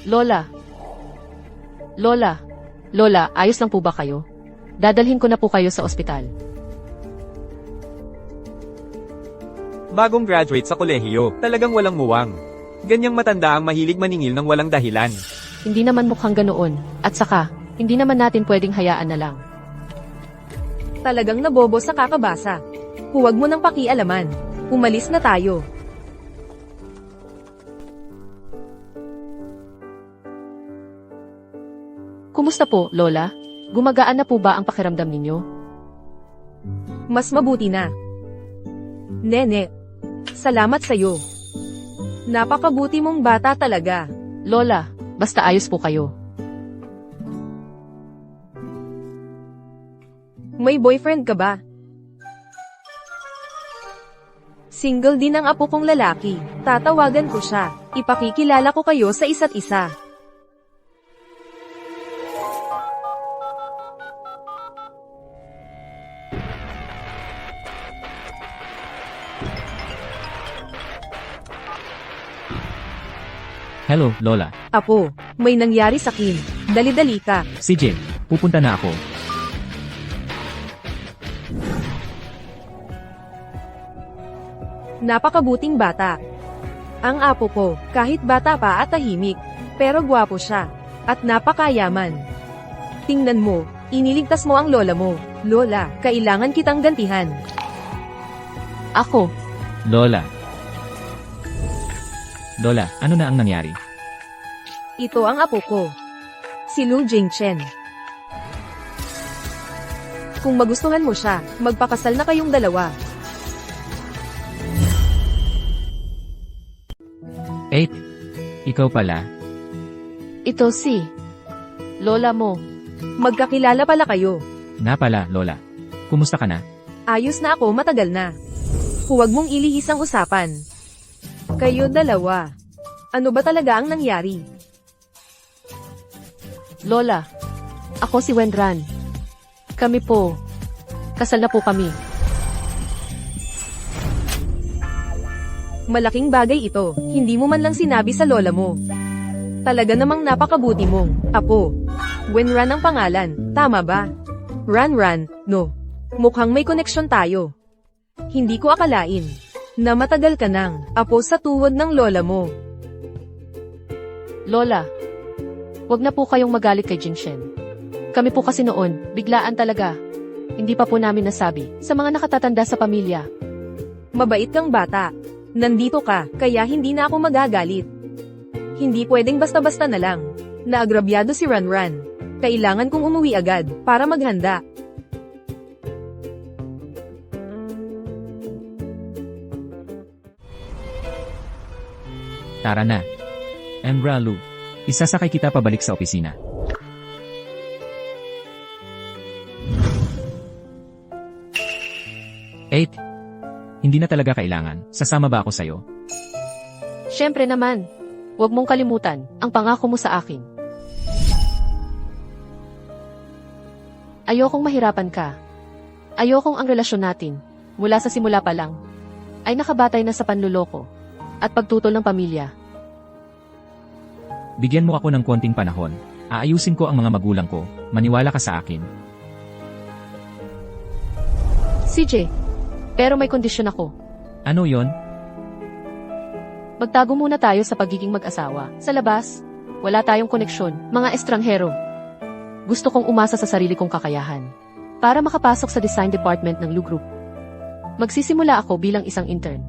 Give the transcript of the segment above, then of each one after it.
Lola. Lola. Lola, ayos lang po ba kayo? Dadalhin ko na po kayo sa ospital. Bagong graduate sa kolehiyo, talagang walang muwang. Ganyang matanda ang mahilig maningil ng walang dahilan. Hindi naman mukhang ganoon. At saka, hindi naman natin pwedeng hayaan na lang. Talagang nabobo sa kakabasa. Huwag mo nang pakialaman. Umalis na tayo. Kumusta po, Lola? Gumagaan na po ba ang pakiramdam ninyo? Mas mabuti na. Nene, salamat sa'yo. Napakabuti mong bata talaga. Lola, basta ayos po kayo. May boyfriend ka ba? Single din ang apo kong lalaki. Tatawagan ko siya. Ipakikilala ko kayo sa isa't isa. Hello, Lola. Apo, may nangyari sa Kim. Dali-dali ka. CJ, pupunta na ako. Napakabuting bata. Ang apo ko, kahit bata pa at tahimik, pero gwapo siya. At napakayaman. Tingnan mo, iniligtas mo ang lola mo. Lola, kailangan kitang gantihan. Ako, Lola. Lola, ano na ang nangyari? Ito ang apo ko. Si Lu Jingchen. Kung magustuhan mo siya, magpakasal na kayong dalawa. Eight. Ikaw pala. ito si Lola mo. Magkakilala pala kayo. Na pala, Lola. Kumusta ka na? Ayos na ako, matagal na. Huwag mong ilihis ang usapan. Kayo dalawa. Ano ba talaga ang nangyari? Lola, ako si Wenran. Kami po. Kasal na po kami. Malaking bagay ito. Hindi mo man lang sinabi sa lola mo. Talaga namang napakabuti mong apo. Wenran ang pangalan, tama ba? Ran, no. Mukhang may koneksyon tayo. Hindi ko akalain na matagal ka nang apo sa tuhod ng lola mo. Lola, wag na po kayong magalit kay Jingshen. Kami po kasi noon, biglaan talaga. Hindi pa po namin nasabi sa mga nakatatanda sa pamilya. Mabait kang bata. Nandito ka, kaya hindi na ako magagalit. Hindi pwedeng basta-basta na lang. Naagrabyado si Ran. Kailangan kong umuwi agad, para maghanda. Tara na. Embralu. Isasakay kita pabalik sa opisina. Eight. Hindi na talaga kailangan. Sasama ba ako sa'yo? Siyempre naman. Huwag mong kalimutan ang pangako mo sa akin. Ayokong mahirapan ka. Ayokong ang relasyon natin, mula sa simula pa lang, ay nakabatay na sa panluloko at pagtutol ng pamilya. Bigyan mo ako ng konting panahon. Aayusin ko ang mga magulang ko. Maniwala ka sa akin. CJ, pero may kondisyon ako. Ano yon? Magtago muna tayo sa pagiging mag-asawa. Sa labas, wala tayong koneksyon, mga estranghero. Gusto kong umasa sa sarili kong kakayahan para makapasok sa design department ng Lu Group. Magsisimula ako bilang isang intern.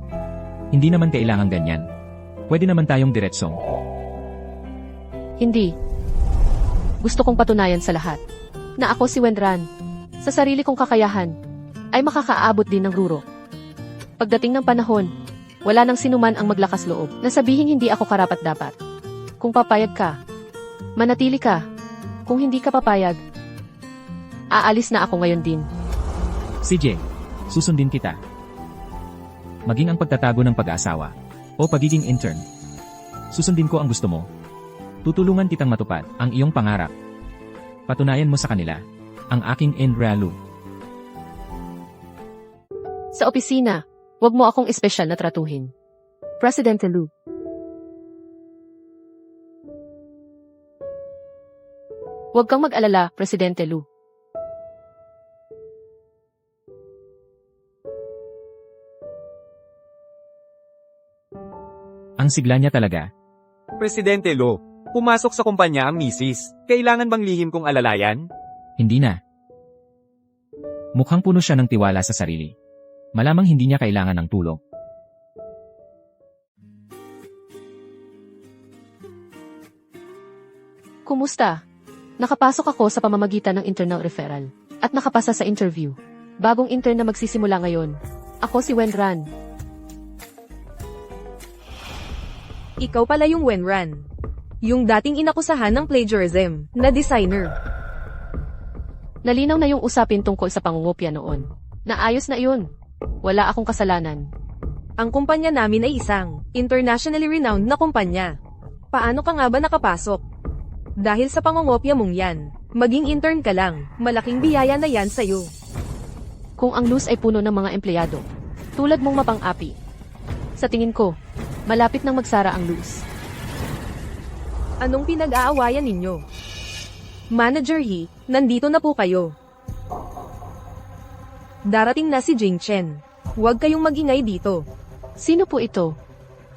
Hindi naman kailangan ganyan. Pwede naman tayong diretsong. Hindi. Gusto kong patunayan sa lahat na ako si Wenran. Sa sarili kong kakayahan ay makakaabot din ng ruro. Pagdating ng panahon, wala nang sinuman ang maglakas loob na sabihing hindi ako karapat-dapat. Kung papayag ka, manatili ka. Kung hindi ka papayag, aalis na ako ngayon din. CJ, susundin kita. Maging ang pagtatago ng pag-aasawa o pagiging intern. Susundin ko ang gusto mo. Tutulungan kitang matupad ang iyong pangarap. Patunayan mo sa kanila ang aking Enralu. Sa opisina, wag mo akong espesyal na tratuhin. Presidente Lu. Huwag kang mag-alala, Presidente Lu. Ang sigla niya talaga. Presidente Lo, pumasok sa kumpanya ang misis. Kailangan bang lihim kong alalayan? Hindi na. Mukhang puno siya ng tiwala sa sarili. Malamang hindi niya kailangan ng tulong. Kumusta? Nakapasok ako sa pamamagitan ng internal referral at nakapasa sa interview. Bagong intern na magsisimula ngayon. Ako si Wenran. Ikaw pala yung Wenran. Yung dating inakusahan ng plagiarism na designer. Nalinaw na yung usapin tungkol sa pangungopia noon. Naayos na iyon. Wala akong kasalanan. Ang kumpanya namin ay isang internationally renowned na kumpanya. Paano ka nga ba nakapasok? Dahil sa pangungopia mong yan, maging intern ka lang, malaking biyaya na yan sa'yo. Kung ang Luz ay puno ng mga empleyado, tulad mong mapang-api. Sa tingin ko, malapit nang magsara ang Luz. Anong pinag-aawayan ninyo? Manager He, nandito na po kayo. Darating na si Jing Chen. Huwag kayong magingay dito. Sino po ito?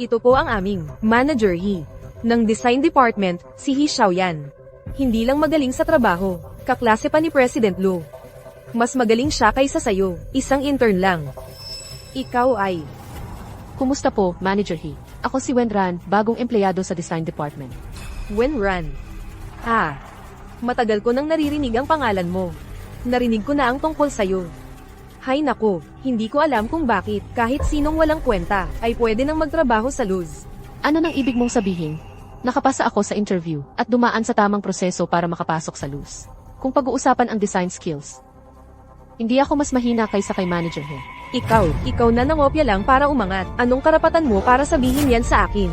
Ito po ang aming Manager He. Ng Design Department, si He Xiaoyan. Hindi lang magaling sa trabaho, kaklase pa ni President Lu. Mas magaling siya kaysa sayo, isang intern lang. Ikaw ay... Kumusta po, Manager He? Ako si Wenran, bagong empleyado sa Design Department. Wenran. Ah, matagal ko nang naririnig ang pangalan mo. Narinig ko na ang tungkol sayo. Hay nako, hindi ko alam kung bakit kahit sinong walang kwenta ay pwede nang magtrabaho sa Luz. Ano nang ibig mong sabihin? Nakapasa ako sa interview at dumaan sa tamang proseso para makapasok sa Luz. Kung pag-uusapan ang design skills, hindi ako mas mahina kaysa kay Manager He. Ikaw na nangopya lang para umangat. Anong karapatan mo para sabihin yan sa akin?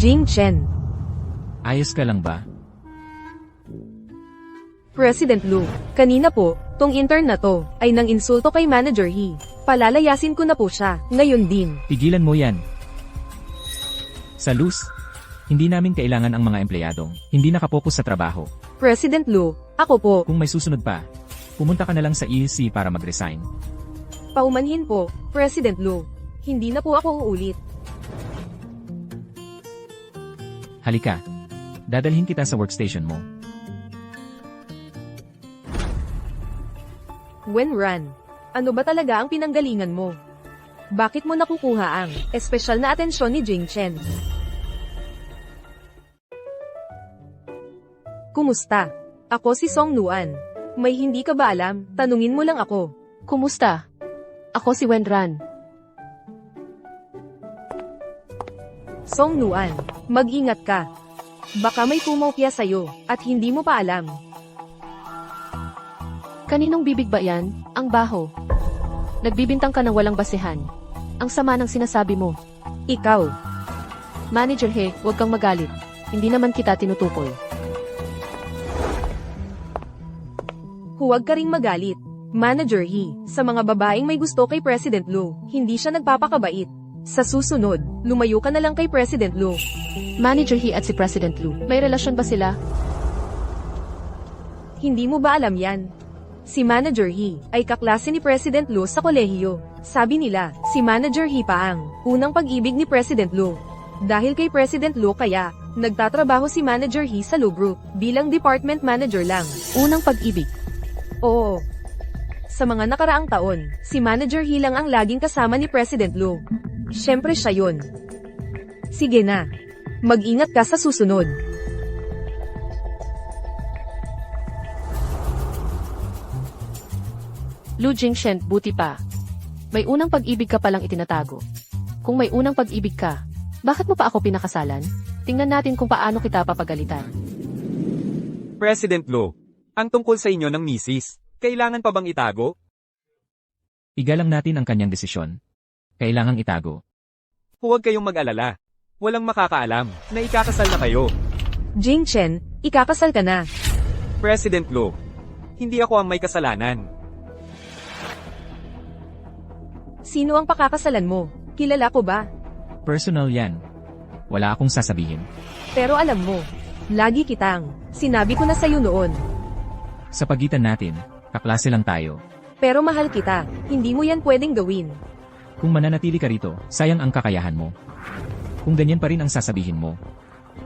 Jing Chen. Ayos ka lang ba? President Lu, kanina po, tong intern na to, ay nang insulto kay Manager He. Palalayasin ko na po siya, ngayon din. Pigilan mo yan. Sa Luz, hindi namin kailangan ang mga empleyadong hindi nakapokus sa trabaho. President Lu, ako po, Kung may susunod pa, pumunta ka na lang sa EC para mag-resign. paumanhin po, President Lu. Hindi na po ako uulit. Halika. Dadalhin kita sa workstation mo. Wenran, ano ba talaga ang pinanggalingan mo? Bakit mo nakukuha ang espesyal na atensyon ni Jing Chen? Kumusta? Ako si Song Nuan. May hindi ka ba alam? Tanungin mo lang ako. Kumusta? Ako si Wenran. Song Nuan, mag-ingat ka. Baka may kumopya sa'yo, at hindi mo pa alam. Kaninong bibig ba yan? Ang baho. Nagbibintang ka ng walang basehan. Ang sama ng sinasabi mo. Ikaw, Manager He, huwag kang magalit. Hindi naman kita tinutukoy. huwag ka ring magalit. Manager He, sa mga babaeng may gusto kay President Lu, hindi siya nagpapakabait. Sa susunod, lumayo ka na lang kay President Lu. Manager He at si President Lu, may relasyon ba sila? Hindi mo ba alam yan? Si Manager He ay kaklase ni President Lu sa kolehiyo. Sabi nila, si Manager He pa ang unang pag-ibig ni President Lu. Dahil kay President Lu kaya, nagtatrabaho si Manager He sa Lu Group bilang department manager lang. Unang pag-ibig. Oo. Sa mga nakaraang taon, si Manager He lang ang laging kasama ni President Lu. Siyempre siya yun. Sige na. Mag-ingat ka sa susunod. Lu Jingshen, buti pa. May unang pag-ibig ka palang itinatago. Kung may unang pag-ibig ka, bakit mo pa ako pinakasalan? Tingnan natin kung paano kita papagalitan. President Lo, ang tungkol sa inyo ng misis, kailangan pa bang itago? Igalang natin ang kanyang desisyon. Kailangang itago. Huwag kayong mag-alala. Walang makakaalam na ikakasal na kayo. Jing Chen, ikakasal ka na. President Lo, hindi ako ang may kasalanan. Sino ang pakakasalan mo? Kilala ko ba? Personal yan. Wala akong sasabihin. Pero alam mo, lagi kitang, sinabi ko na sa'yo noon. Sa pagitan natin, kaklase lang tayo. Pero mahal kita, hindi mo yan pwedeng gawin. Kung mananatili ka rito, sayang ang kakayahan mo. Kung ganyan pa rin ang sasabihin mo,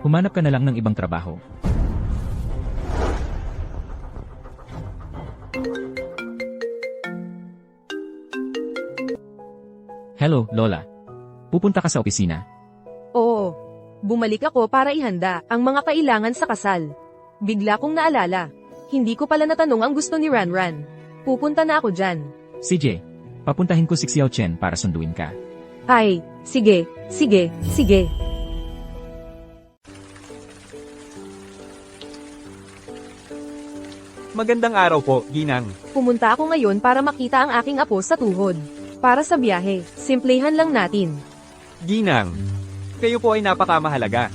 humanap ka na lang ng ibang trabaho. Hello, Lola. Pupunta ka sa opisina. Oo, bumalik ako para ihanda ang mga kailangan sa kasal. Bigla kong naalala, hindi ko pala natanong ang gusto ni Ranran. Pupunta na ako dyan. CJ, papuntahin ko si Xiao Chen para sunduin ka. Ay, sige, sige, sige. Magandang araw po, Ginang. Pumunta ako ngayon para makita ang aking apo sa tuhod. Para sa biyahe, simplehan lang natin. Ginang, kayo po ay napakamahalaga.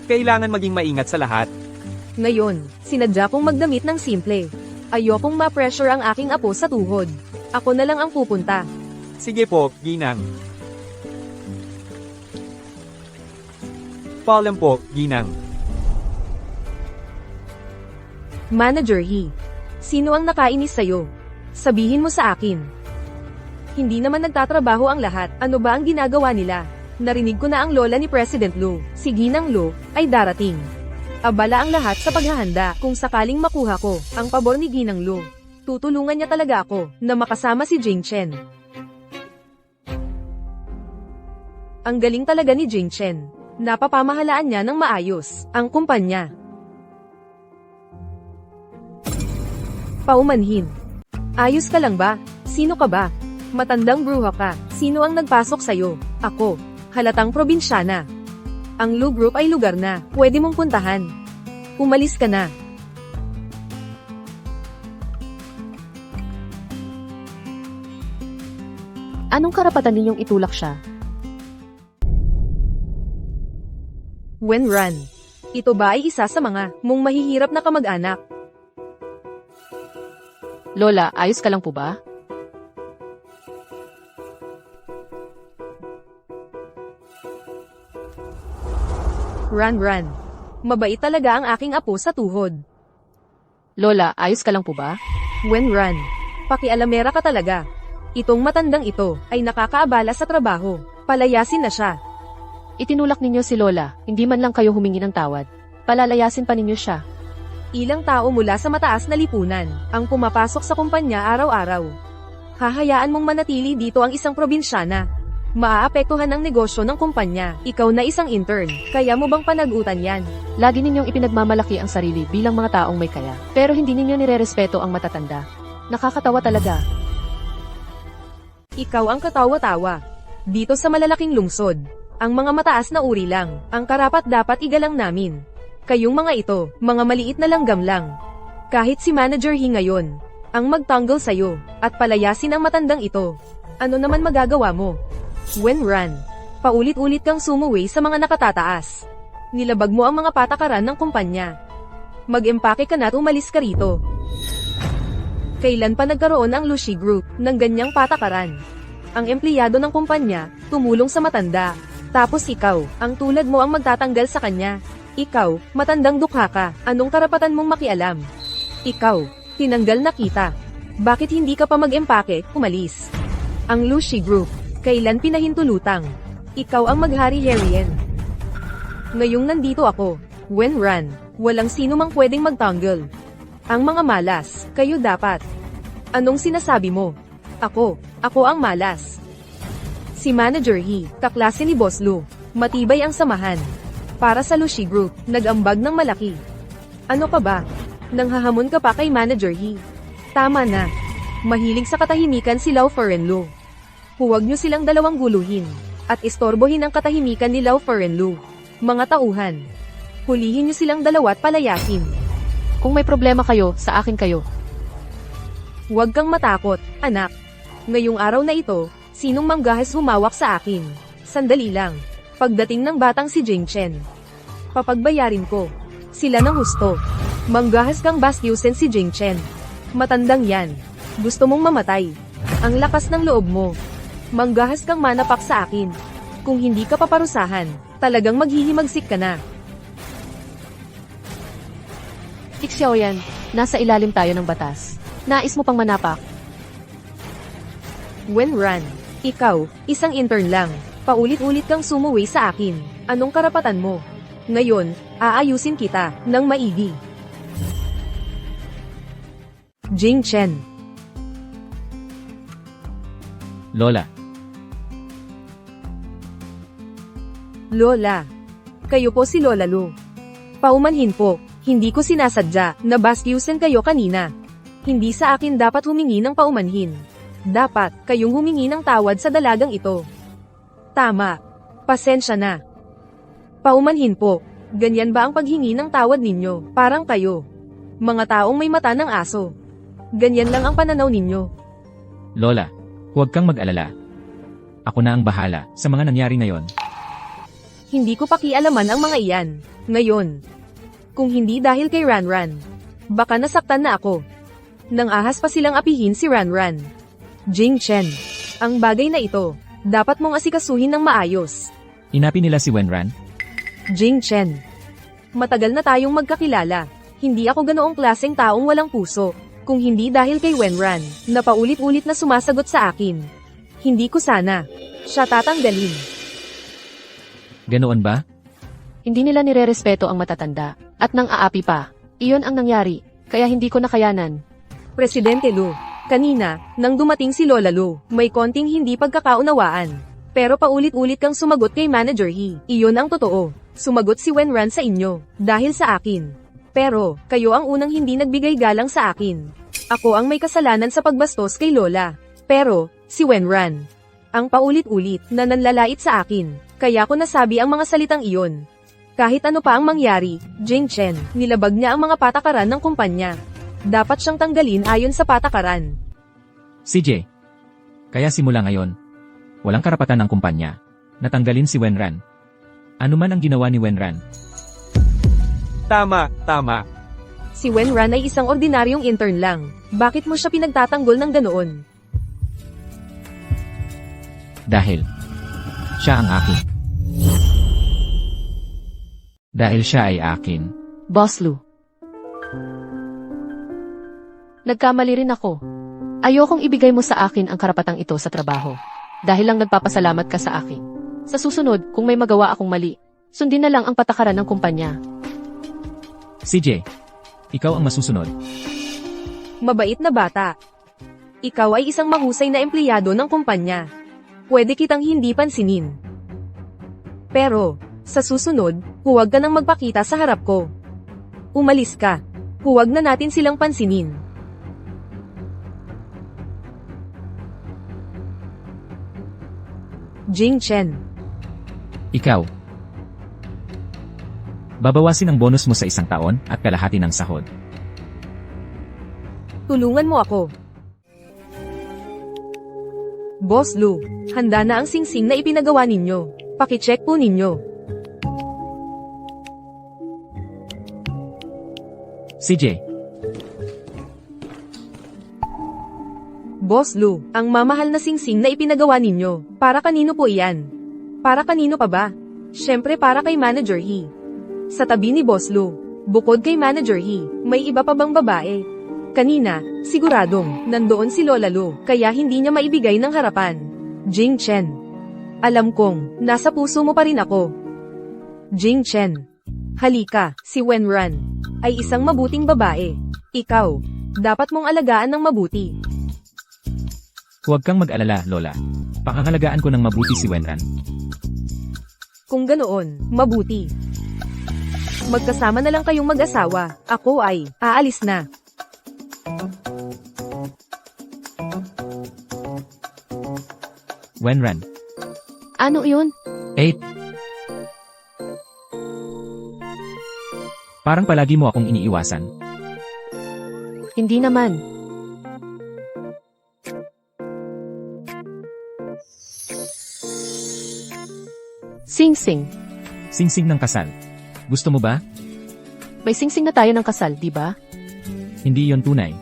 Kailangan maging maingat sa lahat. Ngayon, sinadya kong magdamit ng simple. Ayokong ma-pressure ang aking apo sa tuhod. Ako na lang ang pupunta. Sige po, Ginang. Paalam po, Ginang. Manager He, sino ang nakainis sa'yo? Sabihin mo sa akin. Hindi naman nagtatrabaho ang lahat, ano ba ang ginagawa nila? Narinig ko na ang lola ni President Lo, si Ginang Lo, ay darating. Abala ang lahat sa paghahanda kung sakaling makuha ko ang pabor ni Ginang Lo. Tutulungan niya talaga ako na makasama si Jing Chen. Ang galing talaga ni Jing Chen. Napapamahalaan niya ng maayos ang kumpanya. Paumanhin. Ayos ka lang ba? Sino ka ba? Matandang bruha ka. Sino ang nagpasok sa'yo? Ako. Halatang probinsyana. Ang Lu Group ay lugar na pwede mong puntahan. Umalis ka na. Anong karapatan ninyong itulak siya? Wenran. Ito ba ay isa sa mga mong mahihirap na kamag-anak? Lola, ayos ka lang po ba? Ran. Mabait talaga ang aking apo sa tuhod. Lola, ayos ka lang po ba? Wenran. Pakialamera ka talaga. Itong matandang ito ay nakakaabala sa trabaho. Palayasin na siya. Itinulak ninyo si Lola, hindi man lang kayo humingi ng tawad. Palalayasin pa ninyo siya. Ilang tao mula sa mataas na lipunan ang pumapasok sa kumpanya araw-araw. Hahayaan mong manatili dito ang isang probinsyana. Maaapektuhan ang negosyo ng kumpanya. Ikaw na isang intern, kaya mo bang panagutan yan? Lagi ninyong ipinagmamalaki ang sarili bilang mga taong may kaya. Pero hindi ninyo nirerespeto ang matatanda. Nakakatawa talaga. Ikaw ang katawa-tawa. Dito sa malalaking lungsod, ang mga mataas na uri lang, ang karapat dapat igalang namin. Kayong mga ito, mga maliit na langgam lang. Kahit si Manager He ngayon, ang magtanggol sa'yo, at palayasin ang matandang ito. Ano naman magagawa mo? Wenran, paulit-ulit kang sumuwi sa mga nakatataas. Nilabag mo ang mga patakaran ng kumpanya. Mag-empake ka na at umalis ka rito. Kailan pa nagkaroon ang Lushi Group ng ganyang patakaran? Ang empleyado ng kumpanya, tumulong sa matanda. Tapos ikaw, ang tulad mo ang magtatanggal sa kanya. Ikaw, matandang dukha ka, anong karapatan mong makialam? Ikaw, tinanggal na kita. Bakit hindi ka pa mag-empake, umalis? Ang Lushi Group, kailan pinahintulutang? Ikaw ang maghari Harien. Ngayong nandito ako, Wenran, walang sino mang pwedeng magtanggol. Ang mga malas, kayo dapat. Anong sinasabi mo? Ako ang malas. Si Manager He, kaklase ni Boss Lu, matibay ang samahan. Para sa Lushi Group, nag-ambag ng malaki. Ano pa ba? Nanghahamon ka pa kay Manager He. Tama na. Mahilig sa katahimikan si Lau Ferenlu. Huwag niyo silang dalawang guluhin, at istorbohin ang katahimikan ni Lau Ferenlu. Mga tauhan. Hulihin niyo silang dalawa at palayasin. Kung may problema kayo, sa akin kayo. Huwag kang matakot, anak. Ngayong araw na ito, sinong manggahas humawak sa akin? Sandali lang. Pagdating ng batang si Jing Chen. Papagbayarin ko. Sila ng husto. Manggahas kang Bastyusen si Jing Chen. Matandang yan. Gusto mong mamatay. Ang lakas ng loob mo. Manggahas kang manapak sa akin. Kung hindi ka paparusahan, talagang maghihimagsik ka na. Xiaoyan, nasa ilalim tayo ng batas. Nais mo pang manapak. Wenran, ikaw, isang intern lang. Paulit-ulit kang sumuwi sa akin. Anong karapatan mo? Ngayon, aayusin kita, ng maigi. Jing Chen. Lola, Lola. Kayo po si Lola Lu. Paumanhin po, hindi ko sinasadya na Bastyusen kayo kanina. Hindi sa akin dapat humingi ng paumanhin. Dapat, kayong humingi ng tawad sa dalagang ito. Tama. Pasensya na. Paumanhin po, ganyan ba ang paghingi ng tawad ninyo? Parang kayo. Mga taong may mata ng aso. Ganyan lang ang pananaw ninyo. Lola, huwag kang mag-alala. Ako na ang bahala sa mga nangyari ngayon. Hindi ko pakialaman ang mga iyan. Ngayon. Kung hindi dahil kay Ranran. Baka nasaktan na ako. Nang ahas pa silang apihin si Ranran. Jing Chen. Ang bagay na ito, dapat mong asikasuhin ng maayos. Inapi nila si Wenran. Jing Chen. Matagal na tayong magkakilala. Hindi ako ganoong klaseng taong walang puso. Kung hindi dahil kay Wenran, na paulit-ulit na sumasagot sa akin. Hindi ko sana siya tatanggalin. Ganoon ba? Hindi nila nirerespeto ang matatanda, at nang aapi pa. Iyon ang nangyari, kaya hindi ko nakayanan. Presidente Lu, kanina, nang dumating si Lola Lu, may konting hindi pagkakaunawaan. Pero paulit-ulit kang sumagot kay Manager He. Iyon ang totoo. Sumagot si Wenran sa inyo, dahil sa akin. Pero, kayo ang unang hindi nagbigay galang sa akin. Ako ang may kasalanan sa pagbastos kay Lola. Pero, si Wenran, ang paulit-ulit na nanlalait sa akin. Kaya ko nasabi ang mga salitang iyon. Kahit ano pa ang mangyari, Jing Chen, nilabag niya ang mga patakaran ng kumpanya. Dapat siyang tanggalin ayon sa patakaran. CJ. Kaya simula ngayon, walang karapatan ng kumpanya na tanggalin si Wenran. Ano man ang ginawa ni Wenran. Tama, tama. Si Wenran ay isang ordinaryong intern lang. Bakit mo siya pinagtatanggol ng ganoon? Dahil siya ang akin. Dahil siya ay akin. Boss Lu. Nagkamali rin ako. Ayokong ibigay mo sa akin ang karapatang ito sa trabaho. Dahil lang nagpapasalamat ka sa akin. Sa susunod, kung may magawa akong mali, sundin na lang ang patakaran ng kumpanya. CJ. Ikaw ang masusunod. Mabait na bata. Ikaw ay isang mahusay na empleyado ng kumpanya. Pwede kitang hindi pansinin. Pero, sa susunod, huwag ka nang magpakita sa harap ko. Umalis ka. Huwag na natin silang pansinin. Jing Chen. Ikaw. Babawasin ang bonus mo sa 1 taon at kalahati ng sahod. Tulungan mo ako. Boss Lu, handa na ang singsing na ipinagawa ninyo. Pakicheck po ninyo. CJ. Boss Lu, ang mamahal na singsing na ipinagawa ninyo, para kanino po iyan? Para kanino pa ba? Syempre para kay Manager He. Sa tabi ni Boss Lu, bukod kay Manager He, may iba pa bang babae? Kanina, siguradong, nandoon si Lola Lu, kaya hindi niya maibigay ng harapan. Jing Chen. Alam kong, nasa puso mo pa rin ako. Jing Chen. Halika, si Wenran ay isang mabuting babae. Ikaw, dapat mong alagaan ng mabuti. Huwag kang mag-alala, Lola. Pakangalagaan ko ng mabuti si Wenran. Kung ganoon, mabuti. Magkasama na lang kayong mag-asawa. Ako ay aalis na. Wenran. Ano yun? 8. Parang palagi mo akong iniiwasan. Hindi naman. Sing-sing. Singsing ng kasal. Gusto mo ba? May singsing na tayo ng kasal, di ba? Hindi yon tunay.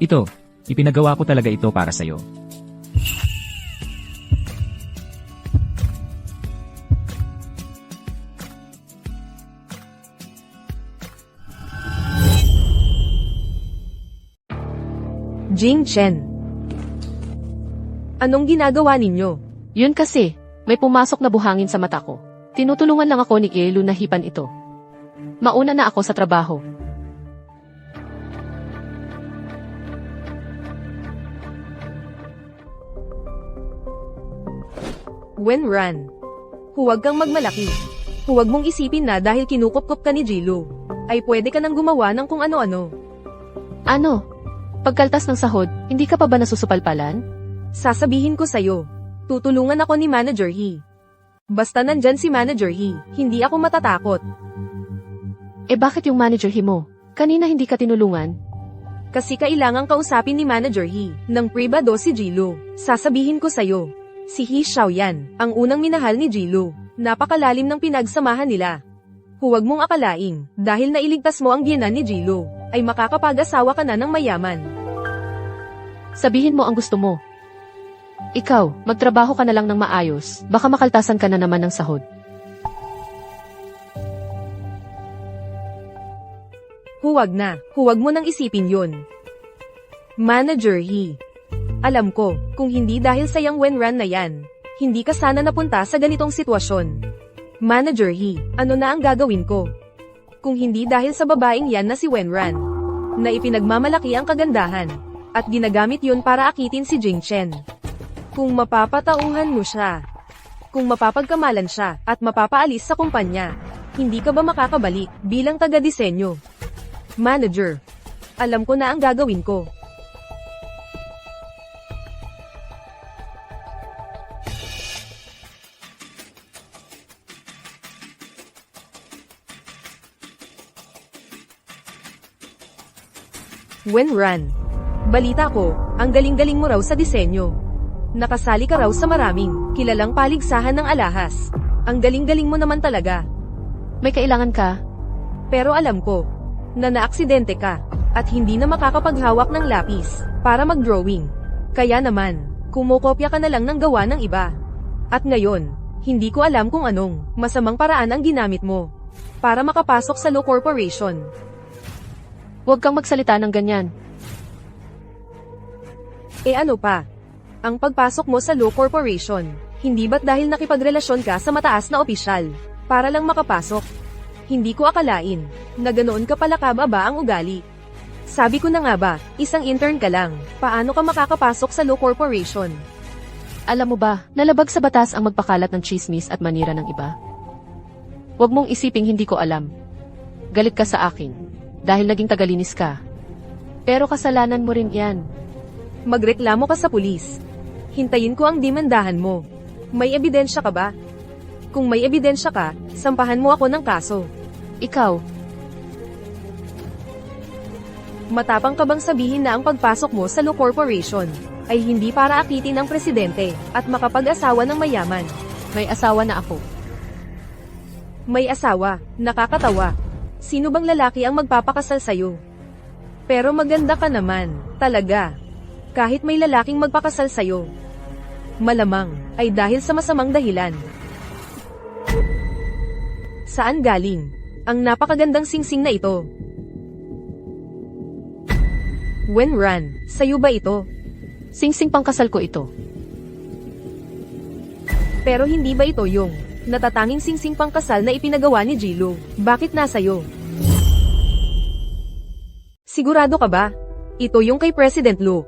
Ito, ipinagawa ko talaga ito para sa'yo. Jing Chen. Anong ginagawa ninyo? Yun kasi, may pumasok na buhangin sa mata ko. Tinutulungan lang ako ni Elu na hipan ito. Mauna na ako sa trabaho. Wenran. Huwag kang magmalaki. Huwag mong isipin na dahil kinukupkup ka ni Jilo, ay pwede ka nang gumawa ng kung ano-ano. Ano? Pagkaltas ng sahod, hindi ka pa ba nasusupalpalan? Sasabihin ko sa'yo, tutulungan ako ni Manager He. Basta nandyan si Manager He, hindi ako matatakot. Eh bakit yung manager mo? Kanina hindi ka tinulungan? Kasi kailangang kausapin ni Manager He, ng pribado si Jilo. Sasabihin ko sa'yo, si He Xiaoyan, ang unang minahal ni Jilo. Napakalalim ng pinagsamahan nila. Huwag mong akalaing, dahil nailigtas mo ang biyenan ni Jilo, ay makakapag-asawa ka na ng mayaman. Sabihin mo ang gusto mo. Ikaw, magtrabaho ka na lang ng maayos, baka makaltasan ka na naman ng sahod. Huwag na, huwag mo nang isipin yun. Manager He. Alam ko, kung hindi dahil sa yang Wenran na yan, hindi ka sana napunta sa ganitong sitwasyon. Manager He, ano na ang gagawin ko? Kung hindi dahil sa babaeng yan na si Wenran, na ipinagmamalaki ang kagandahan, at ginagamit yun para akitin si Jing Chen. Kung mapapatauhan mo siya, kung mapapagkamalan siya, at mapapaalis sa kumpanya, hindi ka ba makakabalik bilang taga-disenyo? Manager, alam ko na ang gagawin ko. Wenran. Balita ko, ang galing-galing mo raw sa disenyo. Nakasali ka raw sa maraming, kilalang paligsahan ng alahas. Ang galing-galing mo naman talaga. May kailangan ka? Pero alam ko, na naaksidente ka, at hindi na makakapaghawak ng lapis, para mag-drawing. Kaya naman, kumokopya ka na lang ng gawa ng iba. At ngayon, hindi ko alam kung anong, masamang paraan ang ginamit mo, para makapasok sa Law Corporation. Huwag kang magsalita ng ganyan. E ano pa? Ang pagpasok mo sa Law Corporation, hindi ba't dahil nakipagrelasyon ka sa mataas na opisyal, para lang makapasok? Hindi ko akalain, na ganoon ka pala kababa ang ugali. Sabi ko na nga ba, isang intern ka lang, paano ka makakapasok sa Law Corporation? Alam mo ba, nalabag sa batas ang magpakalat ng chismis at manira ng iba? Huwag mong isiping hindi ko alam. Galit ka sa akin, dahil naging tagalinis ka. Pero kasalanan mo rin yan. Magreklamo ka sa pulis. Hintayin ko ang demandahan mo. May ebidensya ka ba? Kung may ebidensya ka, sampahan mo ako ng kaso. Ikaw, matapang ka bang sabihin na ang pagpasok mo sa Law Corporation ay hindi para akitin ang presidente at makapag-asawa ng mayaman? may asawa na ako. May asawa, nakakatawa. Sino bang lalaki ang magpapakasal sa'yo? Pero maganda ka naman, talaga. Kahit may lalaking magpakasal sa'yo, malamang, ay dahil sa masamang dahilan. Saan galing ang napakagandang singsing na ito? Wenran, sa'yo ba ito? Singsing pangkasal ko ito. Pero hindi ba ito yung natatanging singsing pangkasal na ipinagawa ni Jilo? Bakit nasa'yo? Sigurado ka ba? Ito yung kay President Lu.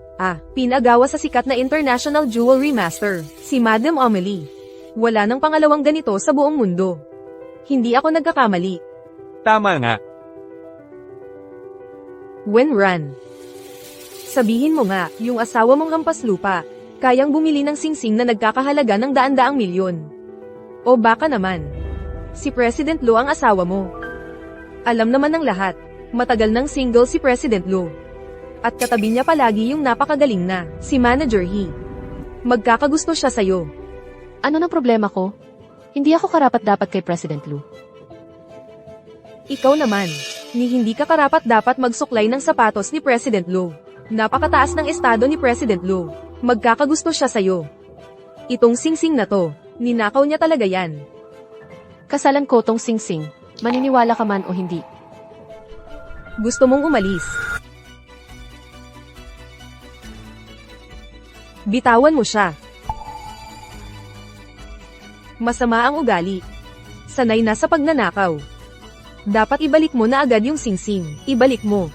Pinagawa sa sikat na international jewelry master, si Madam Amelie. Wala nang pangalawang ganito sa buong mundo. Hindi ako nagkakamali. Tama nga. Wenran. Sabihin mo nga, yung asawa mong hampas lupa, kayang bumili ng singsing na nagkakahalaga ng daan-daang milyon. O baka naman, si President Lu ang asawa mo. Alam naman ng lahat, matagal nang single si President Lu. At katabi niya palagi yung napakagaling na, si Manager He. Magkakagusto siya sa'yo. Ano nang problema ko? Hindi ako karapat-dapat kay President Lu. Ikaw naman. Ni hindi ka karapat dapat magsuklay ng sapatos ni President Lu. Napakataas ng estado ni President Lu. Magkakagusto siya sa'yo. Itong singsing na to, ninakaw niya talaga yan. Kasalan ko tong singsing. Maniniwala ka man o hindi. Gusto mong umalis. Bitawan mo siya. Masama ang ugali. Sanay na sa pagnanakaw. Dapat ibalik mo na agad yung singsing. Ibalik mo.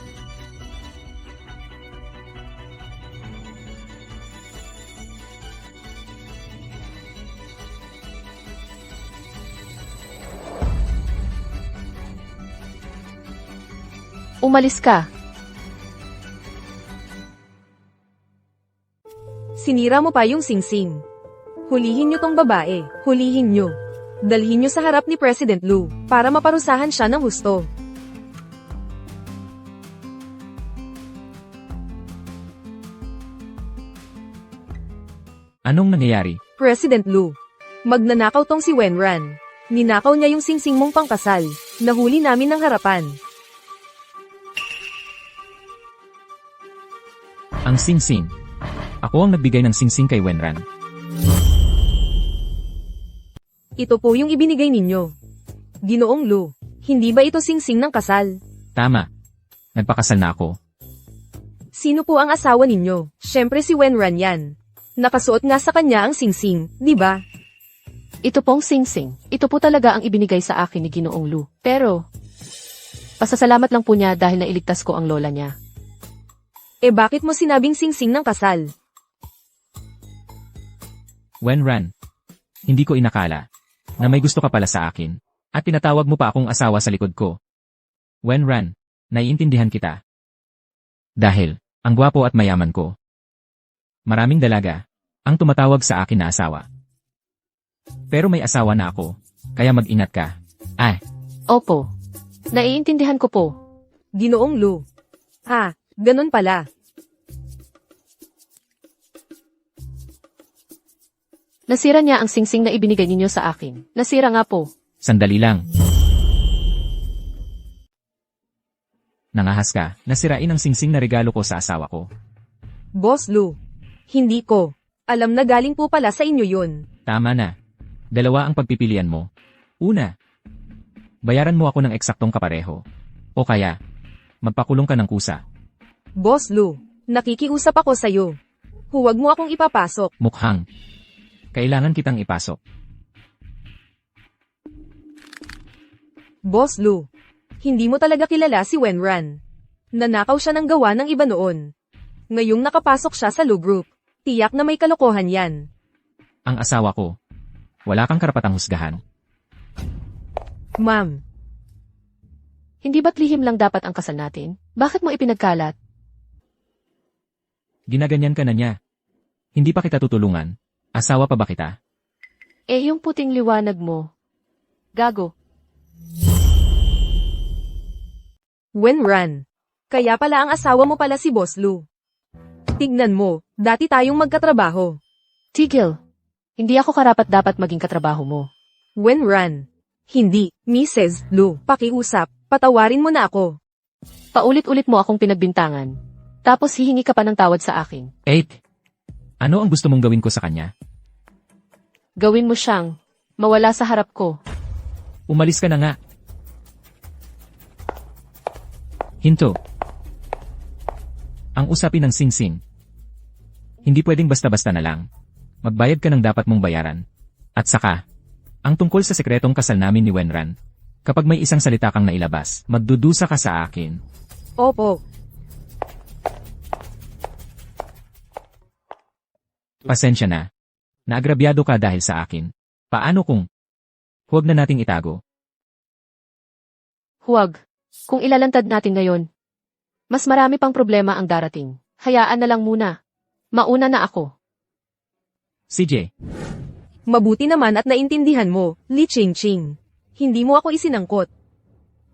Umalis ka. Sinira mo pa yung singsing. Hulihin niyo tong babae. Hulihin niyo. Dalhin niyo sa harap ni President Lu para maparusahan siya ng husto. Anong nangyayari? President Lu, magnanakaw tong si Wenran. Ninakaw niya yung singsing mong pangkasal. Nahuli namin ng harapan. Ang singsing. Ako ang nagbigay ng singsing kay Wenran. Ito po yung ibinigay ninyo. Ginoong Lu, hindi ba ito singsing ng kasal? Tama. Nagpakasal na ako. Sino po ang asawa ninyo? Syempre si Wenran yan. Nakasuot nga sa kanya ang singsing, di ba? Ito pong singsing. Ito po talaga ang ibinigay sa akin ni Ginoong Lu. Pero, pasasalamat lang po niya dahil nailigtas ko ang lola niya. Eh bakit mo sinabing singsing ng kasal? Wenran. Hindi ko inakala na may gusto ka pala sa akin at tinatawag mo pa akong asawa sa likod ko. Wenran, naiintindihan kita. Dahil, ang gwapo at mayaman ko. Maraming dalaga ang tumatawag sa akin na asawa. Pero may asawa na ako, kaya mag-ingat ka. Opo. Naiintindihan ko po. Ginoong Lu. Ganun pala. Nasira niya ang singsing na ibinigay ninyo sa akin. Nasira nga po. Sandali lang. Nangahas ka, nasirain ang singsing na regalo ko sa asawa ko. Boss Lu, hindi ko. Alam na galing po pala sa inyo yun. Tama na. Dalawa ang pagpipilian mo. Una, bayaran mo ako ng eksaktong kapareho. O kaya, magpakulong ka ng kusa. Boss Lu, nakikiusap ako sa'yo. Huwag mo akong ipapasok. Mukhang. Kailangan kitang ipasok. Boss Lu, hindi mo talaga kilala si Wenran. Nanakaw siya ng gawa ng iba noon. Ngayong nakapasok siya sa Lu Group, tiyak na may kalokohan yan. Ang asawa ko. Wala kang karapatang husgahan. Ma'am, Hindi ba't lihim lang dapat ang kasal natin? Bakit mo ipinagkalat? Ginaganyan ka na niya. Hindi pa kita tutulungan. Asawa pa ba kita? Yung puting liwanag mo. Gago. Wenran. Kaya pala ang asawa mo pala si Boss Lu. Tignan mo, dati tayong magkatrabaho. Tigil. Hindi ako karapat dapat maging katrabaho mo. Wenran. Hindi, Mrs. Lu, pakiusap, patawarin mo na ako. Paulit-ulit mo akong pinagbintangan. Tapos hihingi ka pa ng tawad sa akin. 8. Ano ang gusto mong gawin ko sa kanya? Gawin mo siyang mawala sa harap ko. Umalis ka na nga. Hinto. Ang usapin ng singsing. Hindi pwedeng basta-basta na lang. Magbayad ka ng dapat mong bayaran. At saka, ang tungkol sa sekretong kasal namin ni Wenran. Kapag may isang salita kang nailabas, magdudusa ka sa akin. Opo. Pasensya na. Naagrabyado ka dahil sa akin. Paano kung huwag na nating itago? Huwag. Kung ilalantad natin ngayon, mas marami pang problema ang darating. Hayaan na lang muna. Mauna na ako. CJ, Mabuti naman at naintindihan mo, Li Ching-Ching. Hindi mo ako isinangkot.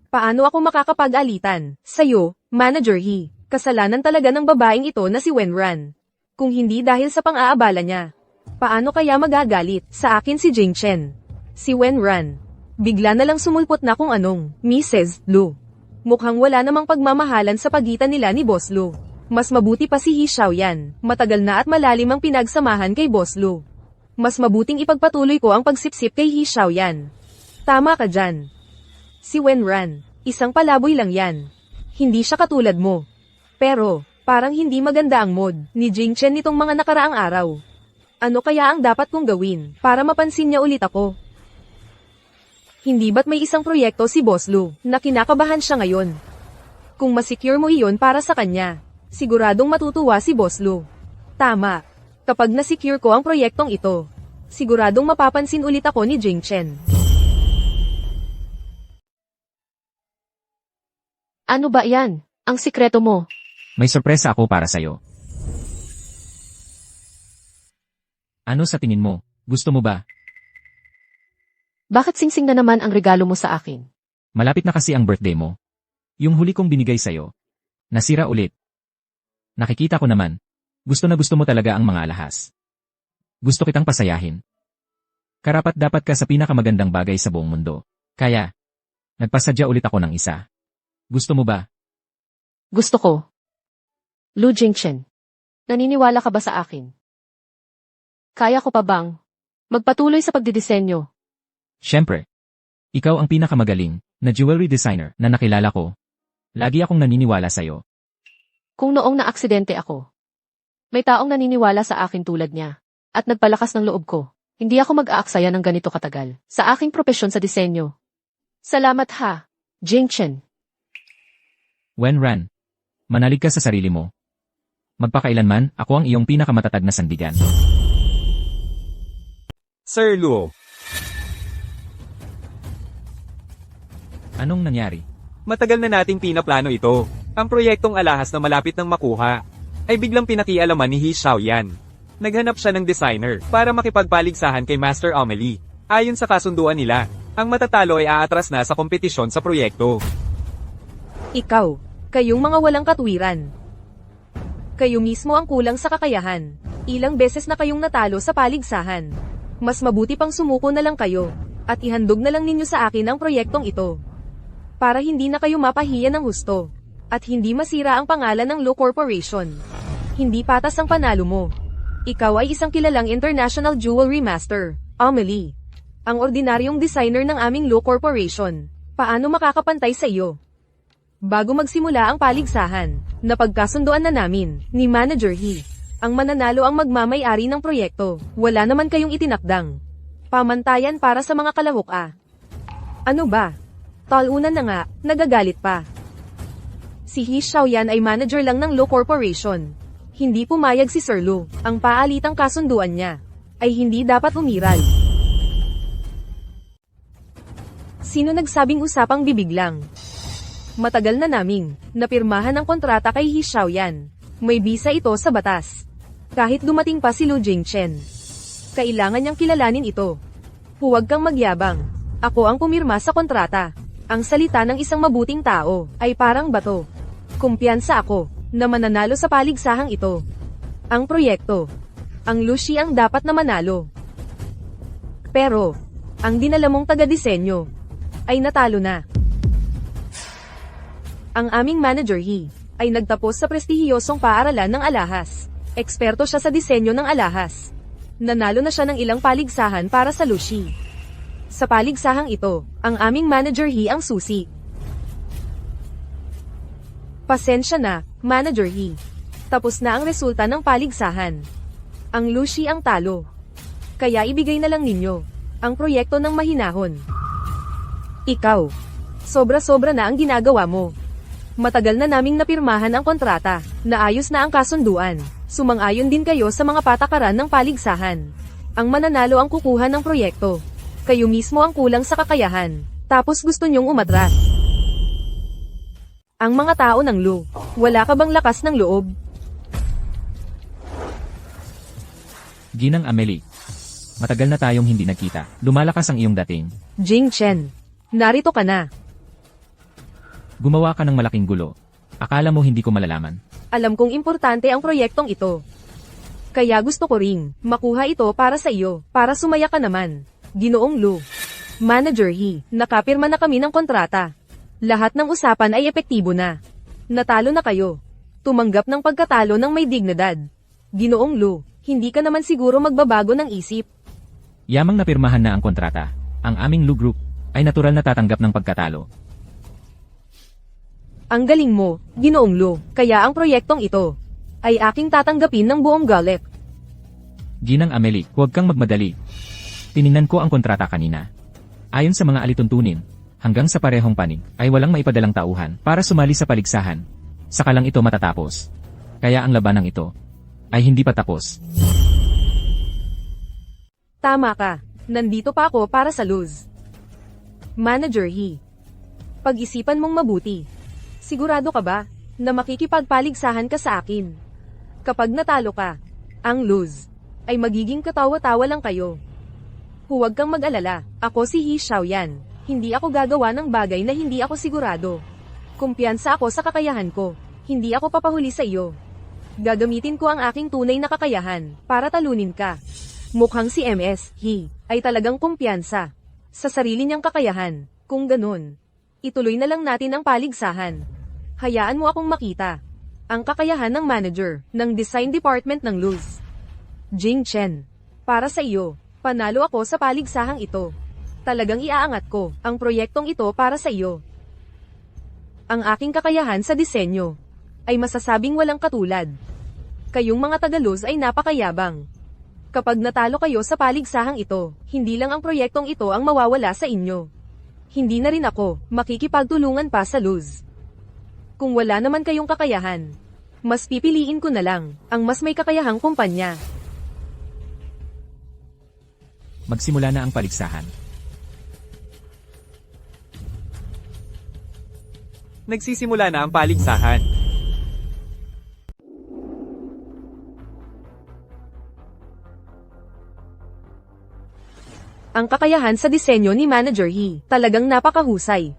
Paano ako makakapag-alitan? Sa'yo, Manager He. Kasalanan talaga ng babaeng ito na si Wenran. Kung hindi dahil sa pang-aabala niya. Paano kaya magagalit sa akin si Jing Chen? Si Wenran. Bigla na lang sumulpot na kung anong, Mrs. Lu. Mukhang wala namang pagmamahalan sa pagitan nila ni Boss Lu. Mas mabuti pa si He Xiaoyan, matagal na at malalim ang pinagsamahan kay Boss Lu. Mas mabuting ipagpatuloy ko ang pagsipsip kay He Xiaoyan. Tama ka dyan. Si Wenran, isang palaboy lang yan. Hindi siya katulad mo. Pero, parang hindi maganda ang mood ni Jing Chen nitong mga nakaraang araw. Ano kaya ang dapat kong gawin para mapansin niya ulit ako? Hindi ba't may isang proyekto si Boss Lu na kinakabahan siya ngayon? Kung masecure mo iyon para sa kanya, siguradong matutuwa si Boss Lu. Tama. Kapag nasecure ko ang proyektong ito, siguradong mapapansin ulit ako ni Jing Chen. Ano ba yan? Ang sikreto mo. May sorpresa ako para sa'yo. Ano sa tingin mo? Gusto mo ba? Bakit singsing na naman ang regalo mo sa akin? Malapit na kasi ang birthday mo. Yung huli kong binigay sa'yo. Nasira ulit. Nakikita ko naman. Gusto na gusto mo talaga ang mga alahas. Gusto kitang pasayahin. Karapat dapat ka sa pinakamagandang bagay sa buong mundo. Kaya, nagpasadya ulit ako ng isa. Gusto mo ba? Gusto ko. Lu Jingchen. Naniniwala ka ba sa akin? Kaya ko pa bang magpatuloy sa pagdidisenyo? Siyempre. Ikaw ang pinakamagaling na jewelry designer na nakilala ko. Lagi akong naniniwala sa'yo. Kung noong naaksidente ako, may taong naniniwala sa akin tulad niya, at nagpalakas ng loob ko, hindi ako mag-aaksaya ng ganito katagal sa aking propesyon sa disenyo. Salamat ha, Jingchen. Wenran. Manalig ka sa sarili mo. Magpakailanman, ako ang iyong pinakamatatag na sandigan. Sir Luo, Anong nangyari? matagal na nating pinaplano ito. Ang proyektong alahas na malapit ng makuha, ay biglang pinakialaman ni He Xiaoyan. Naghanap siya ng designer para makipagpaligsahan kay Master Amelie. Ayon sa kasunduan nila, ang matatalo ay aatras na sa kompetisyon sa proyekto. Ikaw, kayong mga walang katwiran. Kayo mismo ang kulang sa kakayahan. Ilang beses na kayong natalo sa paligsahan. Mas mabuti pang sumuko na lang kayo, at ihandog na lang ninyo sa akin ang proyektong ito. Para hindi na kayo mapahiya ng husto, at hindi masira ang pangalan ng Lu Corporation. Hindi patas ang panalo mo. Ikaw ay isang kilalang international jewelry master, Amelie. Ang ordinaryong designer ng aming Lu Corporation. Paano makakapantay sa iyo? Bago magsimula ang paligsahan, napagkasunduan na namin, ni Manager He. Ang mananalo ang magmamay-ari ng proyekto, wala naman kayong itinakdang pamantayan para sa mga kalahok Ano ba? Talunan na nga, nagagalit pa. Si He Xiaoyan ay manager lang ng Lu Corporation. Hindi pumayag si Sir Lu, ang paalitang kasunduan niya ay hindi dapat umiral. Sino nagsabing usapang bibig lang? Matagal na naming napirmahan ang kontrata kay He Xiaoyan. May bisa ito sa batas. Kahit dumating pa si Lu Jingchen, kailangan niyang kilalanin ito. Huwag kang magyabang. Ako ang pumirma sa kontrata. Ang salita ng isang mabuting tao ay parang bato. Kumpiyansa ako na mananalo sa paligsahang ito. Ang proyekto, ang Lushi ang dapat na manalo. Pero, ang dinala mong taga-disenyo ay natalo na. Ang aming manager He ay nagtapos sa prestihiyosong paaralan ng alahas. Eksperto siya sa disenyo ng alahas. Nanalo na siya ng ilang paligsahan para sa Lushi. Sa paligsahang ito, ang aming manager He ang susi. Pasensya na, Manager He. Tapos na ang resulta ng paligsahan. Ang Lushi ang talo. Kaya ibigay na lang ninyo ang proyekto ng mahinahon. Ikaw, sobra-sobra na ang ginagawa mo. Matagal na naming napirmahan ang kontrata, naayos na ang kasunduan, sumang-ayon din kayo sa mga patakaran ng paligsahan. Ang mananalo ang kukuha ng proyekto. Kayo mismo ang kulang sa kakayahan, tapos gusto nyong umatras. Ang mga tao ng Lu, wala ka bang lakas ng loob? Ginang Amelie. Matagal na tayong hindi nagkita. Lumalakas ang iyong dating. Jing Chen, narito ka na. Gumawa ka ng malaking gulo. Akala mo hindi ko malalaman. Alam kong importante ang proyektong ito. Kaya gusto ko ring makuha ito para sa iyo, para sumaya ka naman. Ginoong Lu, Manager He, nakapirma na kami ng kontrata. Lahat ng usapan ay epektibo na. Natalo na kayo. Tumanggap ng pagkatalo ng may dignidad. Ginoong Lu, hindi ka naman siguro magbabago ng isip. Yamang napirmahan na ang kontrata, ang aming Lu Group ay natural na tatanggap ng pagkatalo. Ang galing mo, Ginoong Lu, kaya ang proyektong ito ay aking tatanggapin ng buong galit. Ginang Amelie, huwag kang magmadali. Tiningnan ko ang kontrata kanina. Ayon sa mga alituntunin, hanggang sa parehong panig ay walang maipadalang tauhan para sumali sa paligsahan. Saka lang ito matatapos. Kaya ang labanang ito ay hindi pa tapos. Tama ka, nandito pa ako para sa lose. Manager He, pag-isipan mong mabuti. Sigurado ka ba na makikipagpaligsahan ka sa akin? Kapag natalo ka, ang lose ay magiging katawa-tawa lang kayo. Huwag kang mag-alala, ako si He Xiaoyan. Hindi ako gagawa ng bagay na hindi ako sigurado. Kumpiyansa ako sa kakayahan ko. Hindi ako papahuli sa iyo. Gagamitin ko ang aking tunay na kakayahan para talunin ka. Mukhang si MS He ay talagang kumpiyansa sa sarili niyang kakayahan. Kung ganun, ituloy na lang natin ang paligsahan. Hayaan mo akong makita ang kakayahan ng manager ng design department ng Luz. Jing Chen, para sa iyo, panalo ako sa paligsahang ito. Talagang iaangat ko ang proyektong ito para sa iyo. Ang aking kakayahan sa disenyo ay masasabing walang katulad. Kayong mga Tagaluz ay napakayabang. Kapag natalo kayo sa paligsahang ito, hindi lang ang proyektong ito ang mawawala sa inyo. Hindi na rin ako makikipagtulungan pa sa Luz. Kung wala naman kayong kakayahan, mas pipiliin ko na lang ang mas may kakayahang kumpanya. Magsimula na ang paligsahan. Nagsisimula na ang paligsahan. Ang kakayahan sa disenyo ni Manager He, talagang napakahusay.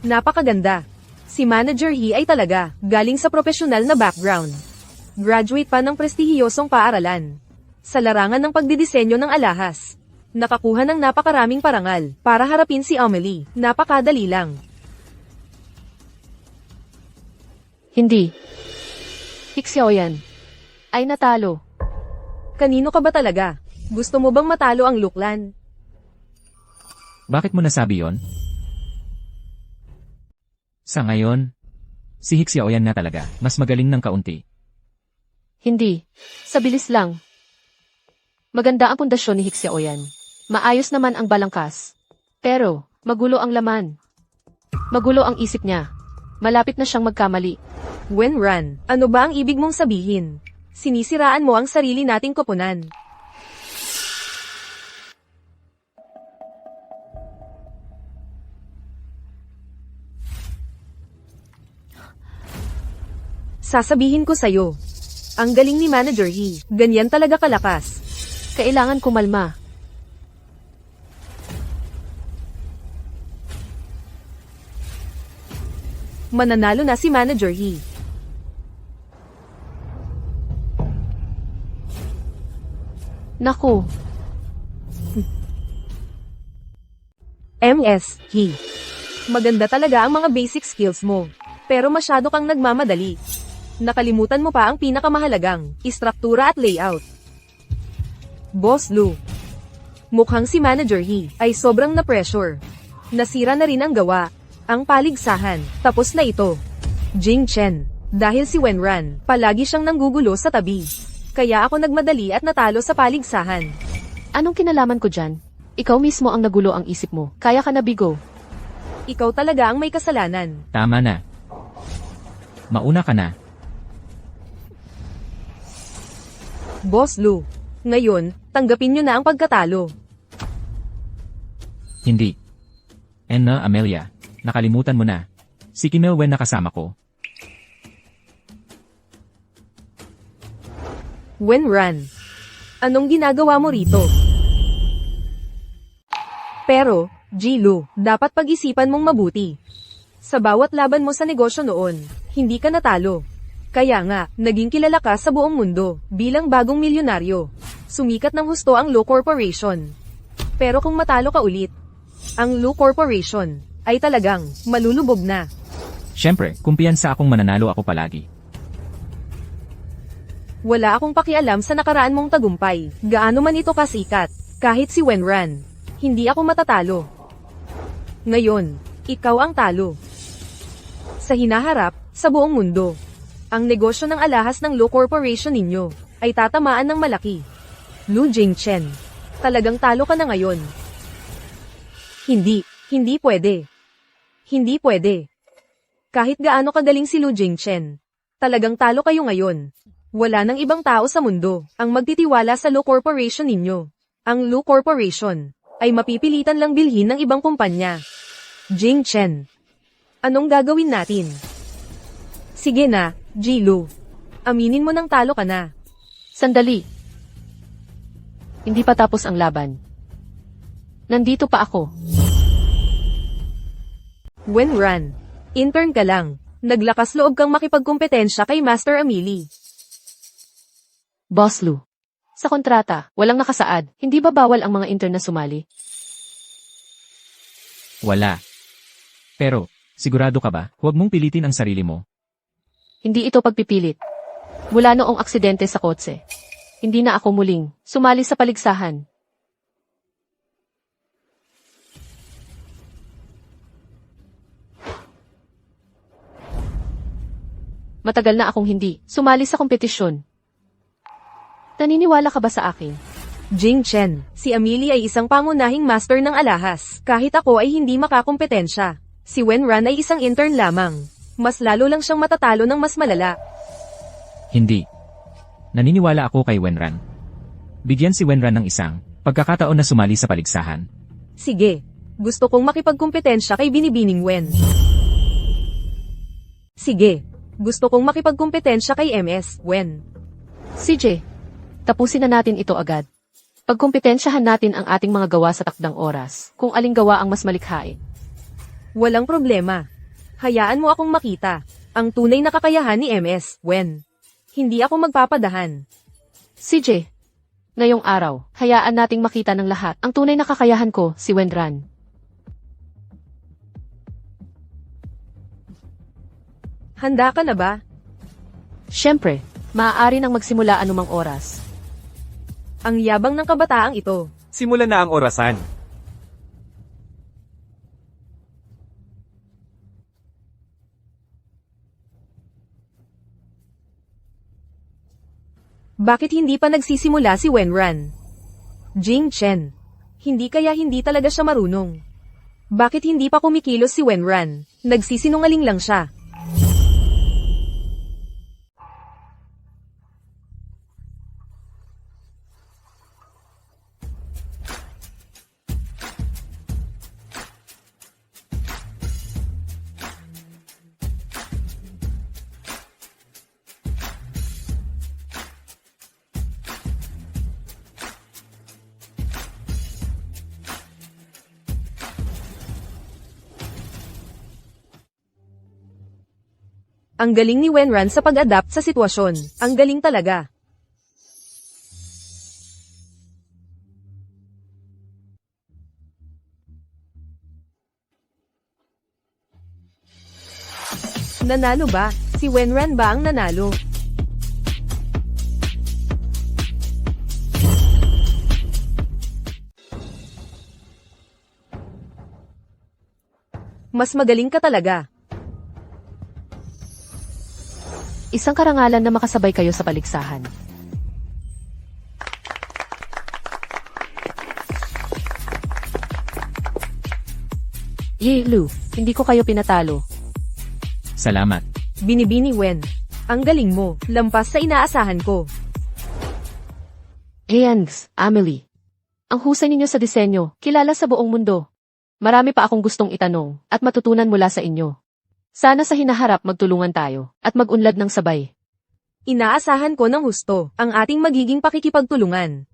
Napakaganda. Si Manager He ay talaga galing sa profesional na background. Graduate pa ng prestihiyosong paaralan. Sa larangan ng pagdidisenyo ng alahas. Nakakuha ng napakaraming parangal para harapin si Amelie. Napakadali lang. Hindi. Hixiao yan. Ay natalo. Kanino ka ba talaga? Gusto mo bang matalo ang Luklan? Bakit mo nasabi yon? Sa ngayon, si Hixiaoyan na talaga, mas magaling ng kaunti. Hindi. Sa bilis lang. Maganda ang pundasyon ni Hixiaoyan. Maayos naman ang balangkas. Pero, magulo ang laman. Magulo ang isip niya. Malapit na siyang magkamali. Wenran, ano ba ang ibig mong sabihin? Sinisiraan mo ang sarili nating koponan. Sasabihin ko sa'yo. Ang galing ni Manager He, ganyan talaga kalakas. Kailangan kumalma. Mananalo na si Manager He. Naku, MS He. Maganda talaga ang mga basic skills mo. Pero masyado kang nagmamadali. Nakalimutan mo pa ang pinakamahalagang, istruktura at layout. Boss Lu. Mukhang si Manager He ay sobrang na-pressure. Nasira na rin ang gawa. Ang paligsahan, tapos na ito. Jing Chen. Dahil si Wenran, palagi siyang nanggugulo sa tabi. Kaya ako nagmadali at natalo sa paligsahan. anong kinalaman ko dyan? Ikaw mismo ang nagulo ang isip mo. Kaya ka nabigo. Ikaw talaga ang may kasalanan. Tama na. Mauna ka na. Boss Lu. Ngayon, tanggapin nyo na ang pagkatalo. Hindi. Na Amelia, nakalimutan mo na. Si Kim Il-wen nakasama ko. Wenran. Anong ginagawa mo rito? Pero, Jilu, dapat pag-isipan mong mabuti. Sa bawat laban mo sa negosyo noon, hindi ka natalo. Kaya nga, naging kilala ka sa buong mundo, bilang bagong milyonaryo. Sumikat ng husto ang Lu Corporation. Pero kung matalo ka ulit, ang Lu Corporation ay talagang malulubog na. Siyempre, kumpiyansa akong mananalo ako palagi. Wala akong pakialam sa nakaraan mong tagumpay, gaano man ito kasikat, kahit si Wenran. Hindi ako matatalo. Ngayon, ikaw ang talo. Sa hinaharap, sa buong mundo, ang negosyo ng alahas ng Lu Corporation ninyo ay tatamaan ng malaki. Lu Jingchen, talagang talo ka na ngayon. Hindi pwede. Hindi pwede. Kahit gaano kagaling si Lu Jingchen, talagang talo kayo ngayon. Wala nang ibang tao sa mundo ang magtitiwala sa Lu Corporation ninyo. Ang Lu Corporation ay mapipilitan lang bilhin ng ibang kumpanya. Jingchen, anong gagawin natin? Sige na, Jilu. Aminin mo nang talo ka na. Sandali. Hindi pa tapos ang laban. Nandito pa ako. Wenran, intern ka lang. Naglakas loob kang makipagkumpetensya kay Master Amili. Boss Lu. Sa kontrata, walang nakasaad. Hindi ba bawal ang mga intern na sumali? Wala. Pero, sigurado ka ba? Huwag mong pilitin ang sarili mo. Hindi ito pagpipilit. Mula noong aksidente sa kotse, hindi na ako muling sumali sa paligsahan. Matagal na akong hindi sumali sa kompetisyon. Naniniwala ka ba sa akin? Jingchen, si Amili ay isang pangunahing master ng alahas. Kahit ako ay hindi makakompetensya. Si Wenran ay isang intern lamang. Mas lalo lang siyang matatalo ng mas malala. Hindi. Naniniwala ako kay Wenran. Bigyan si Wenran ng isang pagkakataon na sumali sa paligsahan. Sige, gusto kong makipagkumpetensya kay Binibining Wen. Sige, gusto kong makipagkumpetensya kay MS Wen. CJ, tapusin na natin ito agad. Pagkumpetensyahan natin ang ating mga gawa sa takdang oras, kung aling gawa ang mas malikhain. Walang problema. Hayaan mo akong makita ang tunay na kakayahan ni MS Wen. Hindi ako magpapadahan. CJ, ngayong araw, hayaan nating makita ng lahat ang tunay na kakayahan ko, si Wenran. Handa ka na ba? Siyempre, maaari nang magsimula anumang oras. Ang yabang ng kabataang ito. Simulan na ang orasan. Bakit hindi pa nagsisimula si Wenran? Jingchen, hindi kaya hindi talaga siya marunong. Bakit hindi pa kumikilos si Wenran? Nagsisinungaling lang siya. Ang galing ni Wenran sa pag-adapt sa sitwasyon. Ang galing talaga. Nanalo ba? Si Wenran ba ang nanalo? Mas magaling ka talaga. Isang karangalan na makasabay kayo sa paligsahan. Yay, Lu, hindi ko kayo pinatalo. Salamat. Binibini Wen. Ang galing mo, lampas sa inaasahan ko. Ayangs, Amelie. Ang husay ninyo sa disenyo, kilala sa buong mundo. Marami pa akong gustong itanong, at matutunan mula sa inyo. Sana sa hinaharap magtulungan tayo, at mag-unlad ng sabay. Inaasahan ko ng husto ang ating magiging pakikipagtulungan.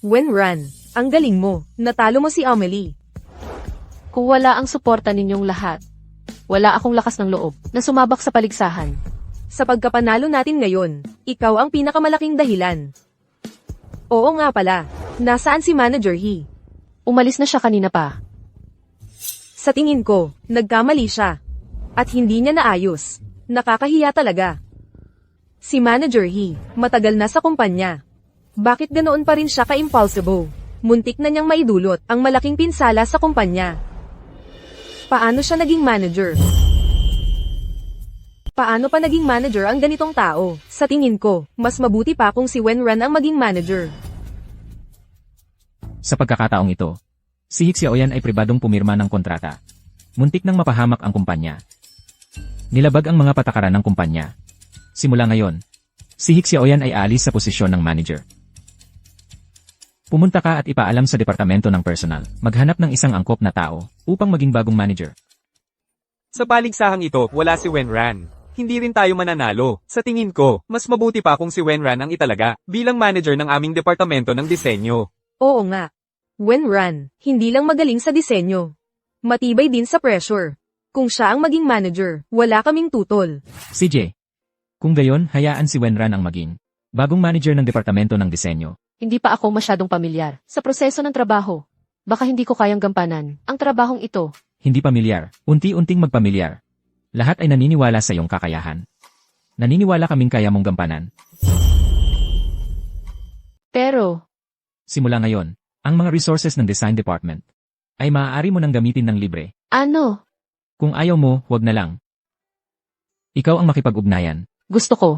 Wenran, ang galing mo. Natalo mo si Amelie. Kung wala ang suporta ninyong lahat, wala akong lakas ng loob na sumabak sa paligsahan. Sa pagkapanalo natin ngayon, ikaw ang pinakamalaking dahilan. Oo nga pala, nasaan si Manager He? Umalis na siya kanina pa. Sa tingin ko, nagkamali siya. At hindi niya naayos. Nakakahiya talaga. Si Manager He, matagal na sa kumpanya. Bakit ganoon pa rin siya ka-impulsive? Muntik na niyang maidulot ang malaking pinsala sa kumpanya. Paano siya naging manager? Paano pa naging manager ang ganitong tao? Sa tingin ko, mas mabuti pa kung si Wenran ang maging manager. Sa pagkakataong ito, si Xiaoyan ay pribadong pumirma ng kontrata. Muntik nang mapahamak ang kumpanya. Nilabag ang mga patakaran ng kumpanya. Simula ngayon, si Xiaoyan ay aalis sa posisyon ng manager. Pumunta ka at ipaalam sa departamento ng personal, maghanap ng isang angkop na tao, upang maging bagong manager. Sa paligsahang ito, wala si Wenran. Hindi rin tayo mananalo. Sa tingin ko, mas mabuti pa kung si Wenran ang italaga, bilang manager ng aming departamento ng disenyo. Oo nga. Wenran, hindi lang magaling sa disenyo. Matibay din sa pressure. Kung siya ang maging manager, wala kaming tutol. CJ. Kung gayon, hayaan si Wenran ang maging bagong manager ng departamento ng disenyo. Hindi pa ako masyadong pamilyar sa proseso ng trabaho. Baka hindi ko kayang gampanan ang trabahong ito. Hindi pamilyar, unti-unting magpamilyar. Lahat ay naniniwala sa iyong kakayahan. Naniniwala kaming kaya mong gampanan. Pero, Simula ngayon, ang mga resources ng design department ay maaari mo nang gamitin ng libre. ano? Kung ayaw mo, wag na lang. Ikaw ang makipag-ugnayan. Gusto ko.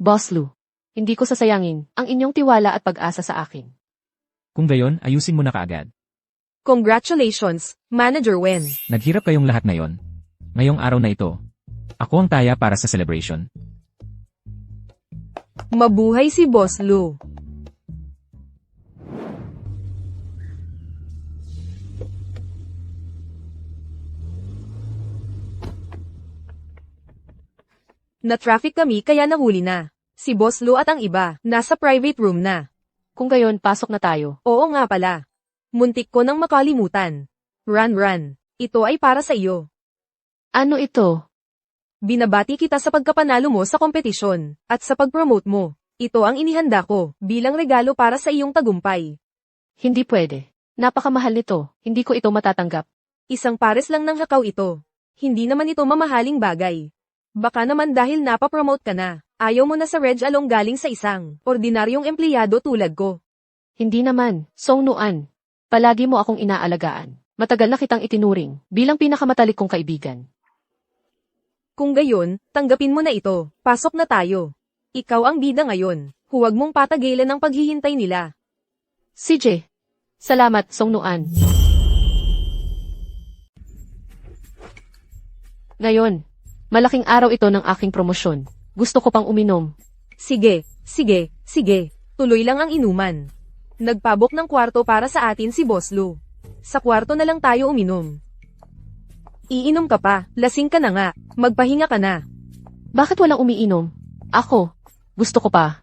Boss Lou, hindi ko sasayangin ang inyong tiwala at pag-asa sa akin. Kung gayon, ayusin mo na kaagad. Congratulations, Manager Wen. Naghirap kayong lahat ngayon. Ngayong araw na ito, ako ang taya para sa celebration. Mabuhay si Boss Lou. Na-traffic kami kaya nahuli na. Si Boss Lou at ang iba, nasa private room na. Kung gayon, pasok na tayo. Oo nga pala. Muntik ko nang makalimutan. Run. Ito ay para sa iyo. Ano ito? Binabati kita sa pagkapanalo mo sa kompetisyon, at sa pag-promote mo. Ito ang inihanda ko, bilang regalo para sa iyong tagumpay. Hindi pwede. Napakamahal nito. Hindi ko ito matatanggap. Isang pares lang ng hakaw ito. Hindi naman ito mamahaling bagay. Baka naman dahil napapromote ka na, ayaw mo na sa Reg Along galing sa isang ordinaryong empleyado tulad ko. Hindi naman. Song Nuan. Palagi mo akong inaalagaan. Matagal na kitang itinuring bilang pinakamatalik kong kaibigan. Kung gayon, tanggapin mo na ito. Pasok na tayo. Ikaw ang bida ngayon. Huwag mong patagilan ang paghihintay nila. CJ. Salamat, Song Nuan. Ngayon, malaking araw ito ng aking promosyon. Gusto ko pang uminom. Sige. Tuloy lang ang inuman. Nagpabok ng kwarto para sa atin si Boss Lou. Sa kwarto na lang tayo uminom. Iinom ka pa, lasing ka na nga, magpahinga ka na. Bakit walang umiinom? Ako. Gusto ko pa.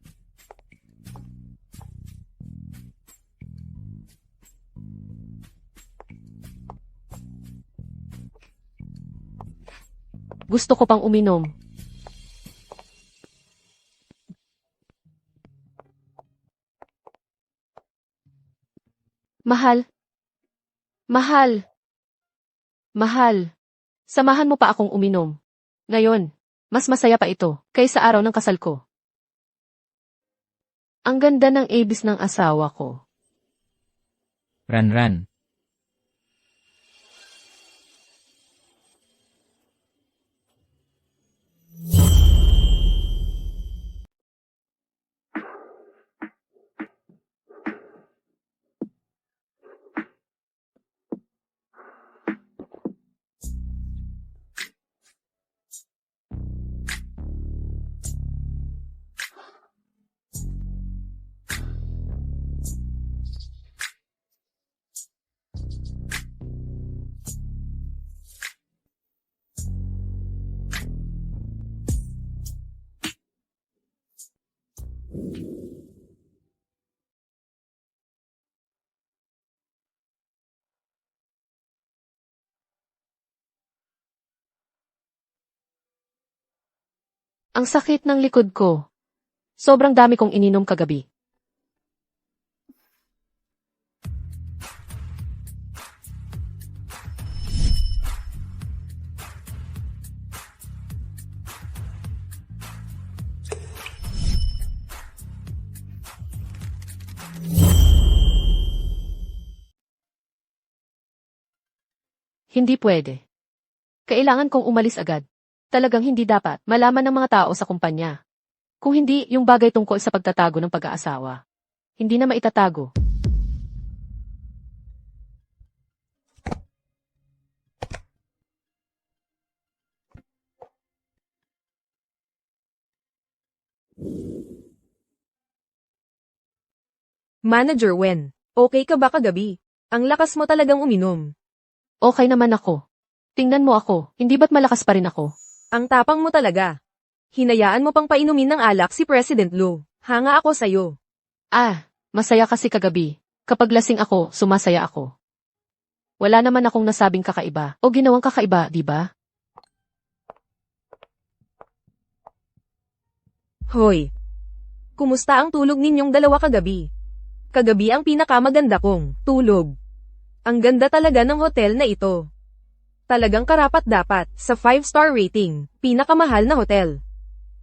Gusto ko pang uminom. Mahal. Samahan mo pa akong uminom. Ngayon, mas masaya pa ito kaysa araw ng kasal ko. Ang ganda ng abis ng asawa ko. Ran. Ang sakit ng likod ko. Sobrang dami kong ininom kagabi. Hindi pwede. Kailangan kong umalis agad. Talagang hindi dapat malaman ng mga tao sa kumpanya. Kung hindi, yung bagay tungkol sa pagtatago ng pag-aasawa. Hindi na maitatago. Manager Wen, okay ka ba kagabi? Ang lakas mo talagang uminom. Okay naman ako. Tingnan mo ako, hindi ba't malakas pa rin ako? Ang tapang mo talaga. Hinayaan mo pang painumin ng alak si President Lu. Hanga ako sa'yo. Masaya kasi kagabi. Kapag lasing ako, sumasaya ako. Wala naman akong nasabing kakaiba o ginawang kakaiba, di ba? Hoy. Kumusta ang tulog ninyong dalawa kagabi? Kagabi ang pinakamaganda kong tulog. Ang ganda talaga ng hotel na ito. Talagang karapat-dapat sa 5-star rating, pinakamahal na hotel.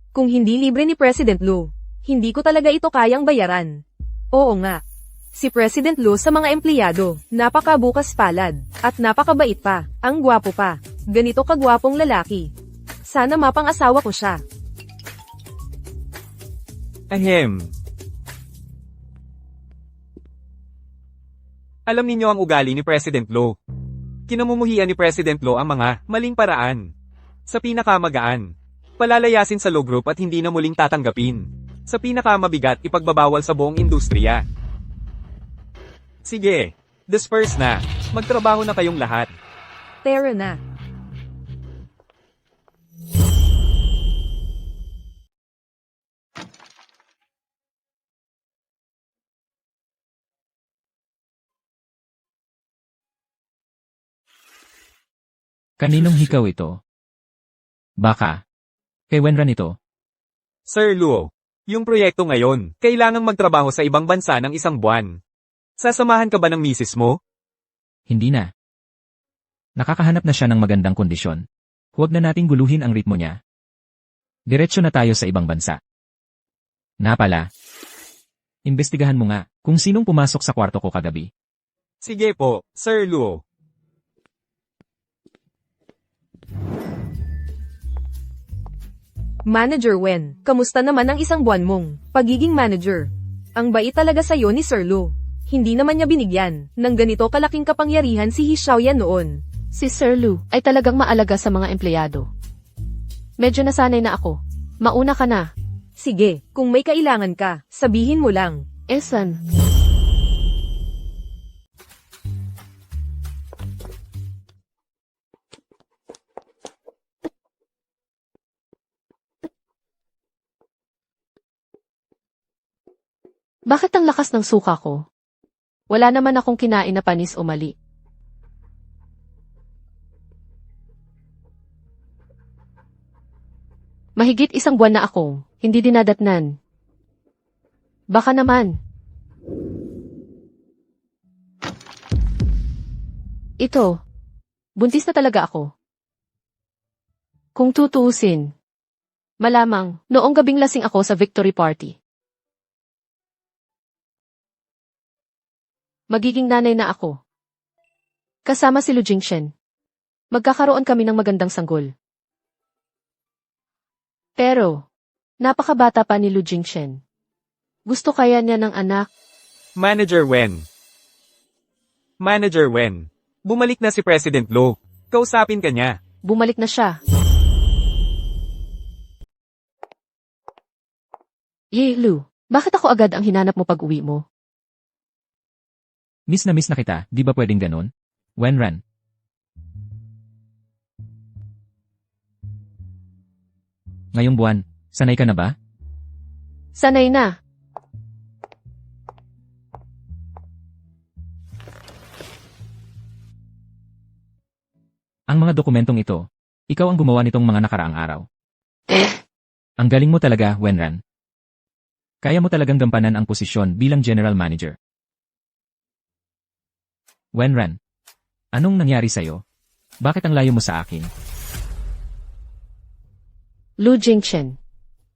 Kung hindi libre ni President Lu, hindi ko talaga ito kayang bayaran. Oo nga. Si President Lu sa mga empleyado, napakabukas palad, at napakabait pa, ang gwapo pa. Ganito kagwapong lalaki. Sana mapang-asawa ko siya. Ahem. Alam ninyo ang ugali ni President Lo. Kinamumuhian ni President Lo ang mga maling paraan. Sa pinakamagaan, palalayasin sa Lo Group at hindi na muling tatanggapin. Sa pinakamabigat, ipagbabawal sa buong industriya. Sige, disperse na. Magtrabaho na kayong lahat. Tara na. Kaninong hikaw ito? Baka. Kay Wenran ito. Sir Luo, yung proyekto ngayon, kailangang magtrabaho sa ibang bansa ng 1 buwan. Sasamahan ka ba ng misis mo? Hindi na. Nakakahanap na siya ng magandang kondisyon. Huwag na nating guluhin ang ritmo niya. Diretso na tayo sa ibang bansa. Napala. Imbestigahan mo nga kung sinong pumasok sa kwarto ko kagabi. Sige po, Sir Luo. Manager Wen, kamusta naman ang 1 buwan mong pagiging manager? Ang bait talaga sa'yo ni Sir Lu. Hindi naman niya binigyan ng ganito kalaking kapangyarihan si He Xiaoyan noon. Si Sir Lu ay talagang maalaga sa mga empleyado. Medyo nasanay na ako. Mauna ka na. Sige, kung may kailangan ka, sabihin mo lang. Esan. Bakit ang lakas ng suka ko? Wala naman akong kinain na panis o mali. Mahigit 1 buwan na akong hindi dinadatnan. Baka naman. Ito. Buntis na talaga ako. Kung tutuusin. Malamang, noong gabing lasing ako sa victory party. Magiging nanay na ako. Kasama si Lu Jingshen. Magkakaroon kami ng magandang sanggol. Pero, napakabata pa ni Lu Jingshen. Gusto kaya niya ng anak? Manager Wen. Manager Wen. Bumalik na si President Lo. Kausapin ka niya. Bumalik na siya. Lu, bakit ako agad ang hinanap mo pag-uwi mo? Miss na kita, di ba pwedeng ganon? Wenran. Ngayong buwan, sanay ka na ba? Sanay na. mga dokumentong ito, ikaw ang gumawa nitong mga nakaraang araw. Ang galing mo talaga, Wenran. Kaya mo talagang gampanan ang posisyon bilang general manager. Wenran, anong nangyari sa'yo? Bakit ang layo mo sa akin? Lu Jingchen,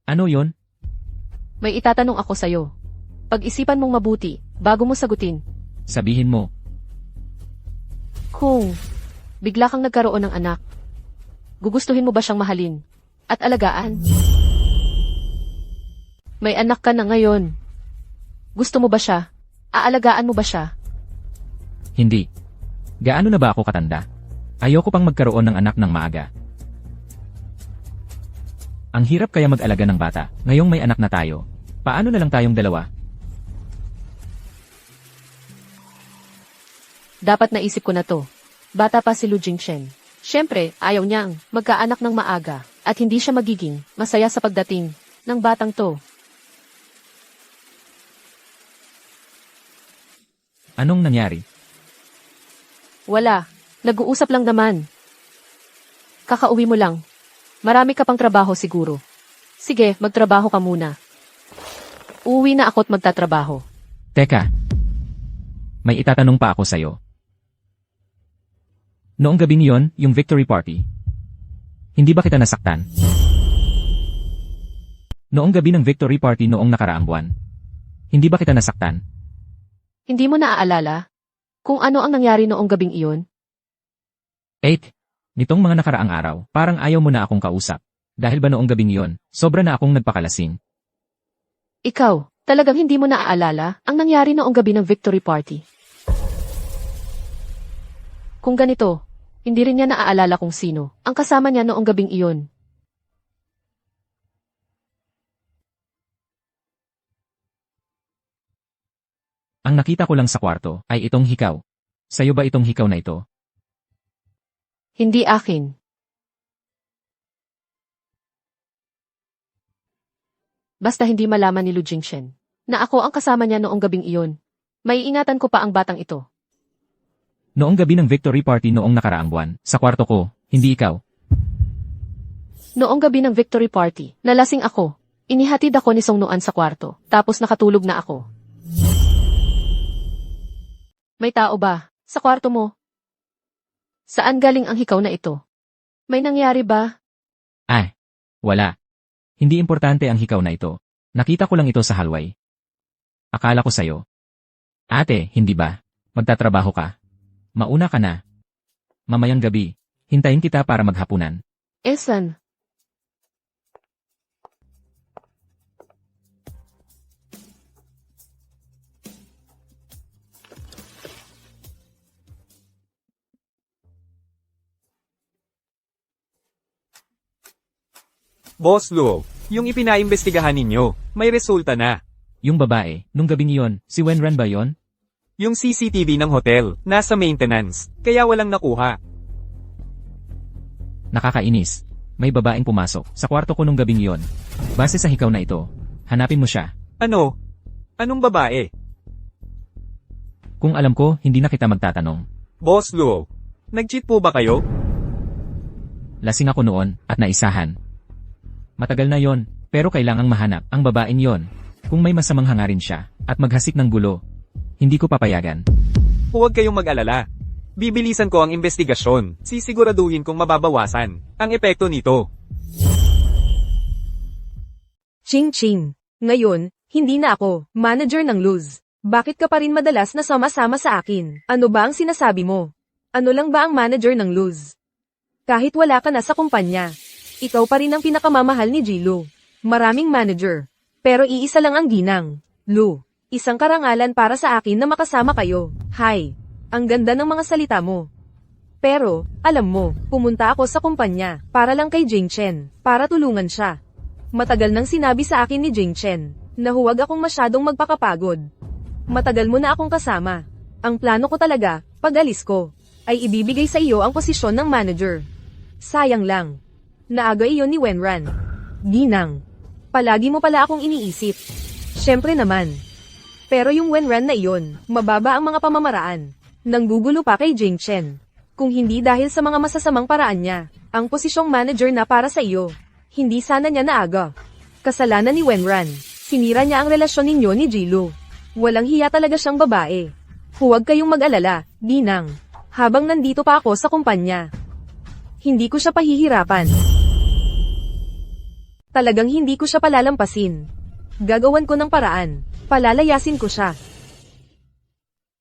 Ano yon? may itatanong ako sa'yo. Pag-isipan mong mabuti, bago mo sagutin. Sabihin mo. Kung bigla kang nagkaroon ng anak, gugustuhin mo ba siyang mahalin at alagaan? May anak ka na ngayon. Gusto mo ba siya? Aalagaan mo ba siya? Hindi. Gaano na ba ako katanda? Ayoko pang magkaroon ng anak ng maaga. Ang hirap kaya mag-alaga ng bata, ngayong may anak na tayo. Paano na lang tayong dalawa? Dapat naisip ko na to. Bata pa si Lu Jingchen. Siyempre, ayaw niyang magkaanak ng maaga at hindi siya magiging masaya sa pagdating ng batang to. Anong nangyari? Wala. Nag-uusap lang naman. Kakauwi mo lang. Marami ka pang trabaho siguro. Sige, magtrabaho ka muna. Uuwi na ako't magtatrabaho. Teka. May itatanong pa ako sa'yo. Noong gabing yon, yung victory party. Hindi ba kita nasaktan? Noong gabi ng victory party noong nakaraang buwan. Hindi ba kita nasaktan? Hindi mo naaalala kung ano ang nangyari noong gabing iyon? 8. Nitong mga nakaraang araw, parang ayaw mo na akong kausap. Dahil ba noong gabing yon, sobra na akong nagpakalasing. Ikaw, talagang hindi mo naaalala ang nangyari noong gabi ng victory party? Kung ganito, hindi rin niya naaalala kung sino ang kasama niya noong gabing iyon. Ang nakita ko lang sa kwarto ay itong hikaw. Sa'yo ba itong hikaw na ito? Hindi akin. Basta hindi malaman ni Lu Jingchen na ako ang kasama niya noong gabing iyon. May ingatan ko pa ang batang ito. Noong gabi ng victory party noong nakaraang buwan, sa kwarto ko, hindi ikaw. Noong gabi ng victory party, nalasing ako. Inihatid ako ni Song Nuan sa kwarto, tapos nakatulog na ako. May tao ba sa kwarto mo? Saan galing ang hikaw na ito? May nangyari ba? Ay, wala. Hindi importante ang hikaw na ito. Nakita ko lang ito sa hallway. Akala ko sa'yo. Ate, hindi ba? Magtatrabaho ka. Mauna ka na. Mamayang gabi, hintayin kita para maghapunan. Esan? Boss Luo, yung ipinaimbestigahan ninyo, may resulta na. Yung babae, nung gabing iyon, si Wenran ba yon? Yung CCTV ng hotel, nasa maintenance, kaya walang nakuha. Nakakainis. May babaeng pumasok sa kwarto ko nung gabing iyon. Base sa hikaw na ito, hanapin mo siya. Ano? Anong babae? Kung alam ko, hindi na kita magtatanong. Boss Luo, nag-cheat po ba kayo? Lasing ako noon, at naisahan. Matagal na yon, pero kailangang mahanap ang babaeng yon. Kung may masamang hangarin siya, at maghasik ng gulo, hindi ko papayagan. Huwag kayong mag-alala. Bibilisan ko ang investigasyon. Sisiguraduhin kong mababawasan ang epekto nito. Ching-ching. Ngayon, hindi na ako manager ng Luz. Bakit ka pa rin madalas na sama-sama sa akin? Ano ba ang sinasabi mo? Ano lang ba ang manager ng Luz? Kahit wala ka na sa kumpanya, ikaw pa rin ang pinakamamahal ni Jilu. Maraming manager, pero iisa lang ang ginang. Lu, isang karangalan para sa akin na makasama kayo. Hi, ang ganda ng mga salita mo. Pero, alam mo, pumunta ako sa kumpanya para lang kay Jing Chen, para tulungan siya. Matagal nang sinabi sa akin ni Jing Chen na huwag akong masyadong magpakapagod. Matagal mo na akong kasama. Ang plano ko talaga, pag alis ko, ay ibibigay sa iyo ang posisyon ng manager. Sayang lang. Naaga iyon ni Wenran. Ginang. Palagi mo pala akong iniisip. Siyempre naman. Pero yung Wenran na iyon, mababa ang mga pamamaraan. Nanggugulo pa kay Jing Chen. Kung hindi dahil sa mga masasamang paraan niya, ang posisyong manager na para sa iyo, hindi sana niya naaga. Kasalanan ni Wenran. Sinira niya ang relasyon ninyo ni Jilo. Walang hiya talaga siyang babae. Huwag kayong mag-alala, Ginang. Habang nandito pa ako sa kumpanya, hindi ko siya pahihirapan. Talagang hindi ko siya palalampasin. Gagawan ko ng paraan. Palalayasin ko siya.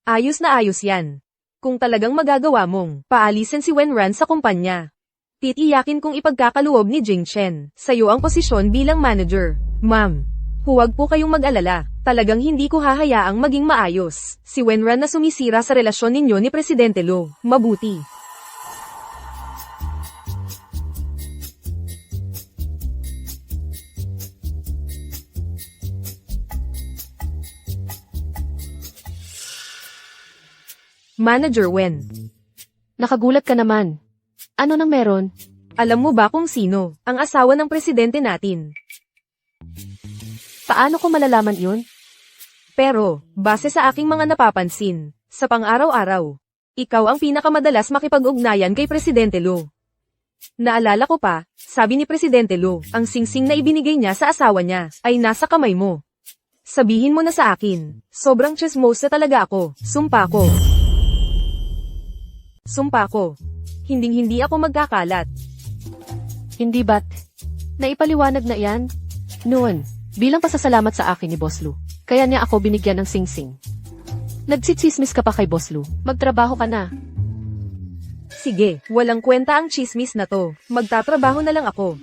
Ayos na ayos yan. Kung talagang magagawa mong paalisin si Wenran sa kumpanya, titiyakin kong ipagkakaloob ni Jing Chen sa'yo ang posisyon bilang manager. Ma'am, huwag po kayong mag-alala. Talagang hindi ko hahayaang maging maayos si Wenran na sumisira sa relasyon ninyo ni Presidente Lo. Mabuti. Manager Wen. Nakagulat ka naman. Ano nang meron? Alam mo ba kung sino ang asawa ng presidente natin? Paano ko malalaman yun? Pero, base sa aking mga napapansin, sa pang-araw-araw, ikaw ang pinakamadalas makipag-ugnayan kay Presidente Lo. Naalala ko pa, sabi ni Presidente Lo, ang singsing na ibinigay niya sa asawa niya ay nasa kamay mo. Sabihin mo na sa akin, sobrang chismosa talaga ako, sumpa ko. Sumpa ko. Hinding-hindi ako magkakalat. Hindi ba't? Naipaliwanag na yan? Noon, bilang pasasalamat sa akin ni Boss Lu, kaya niya ako binigyan ng singsing. Nagsitsismis ka pa kay Boss Lu, magtrabaho ka na. Sige, walang kwenta ang chismis na to. Magtatrabaho na lang ako.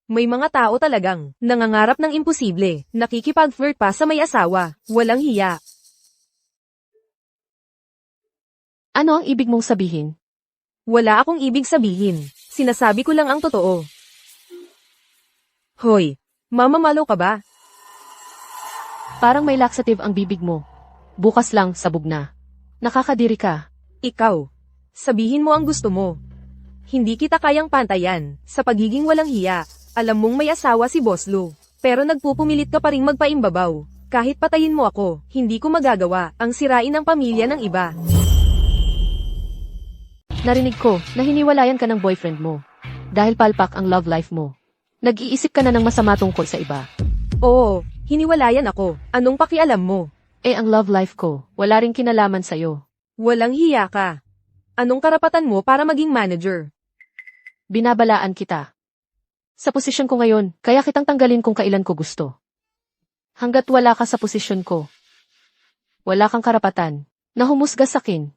May mga tao talagang nangangarap ng imposible, nakikipag-flirt pa sa may asawa, walang hiya. Ano ang ibig mong sabihin? Wala akong ibig sabihin. Sinasabi ko lang ang totoo. Hoy, mamamalo ka ba? Parang may laxative ang bibig mo. Bukas lang, sabog na. Nakakadiri ka. Ikaw, sabihin mo ang gusto mo. Hindi kita kayang pantayan sa pagiging walang hiya. Alam mong may asawa si Boss Lu, pero nagpupumilit ka pa ring magpaimbabaw. Kahit patayin mo ako, hindi ko magagawa ang sirain ang pamilya ng iba. Narinig ko na hiniwalayan ka ng boyfriend mo. Dahil palpak ang love life mo. Nag-iisip ka na ng masama tungkol sa iba. Oo, hiniwalayan ako. Anong pakialam mo? Ang love life ko, wala ring kinalaman sa'yo. Walang hiya ka. Anong karapatan mo para maging manager? Binabalaan kita. Sa posisyon ko ngayon, kaya kitang tanggalin kung kailan ko gusto. Hanggat wala ka sa posisyon ko, wala kang karapatan na humusga sa akin.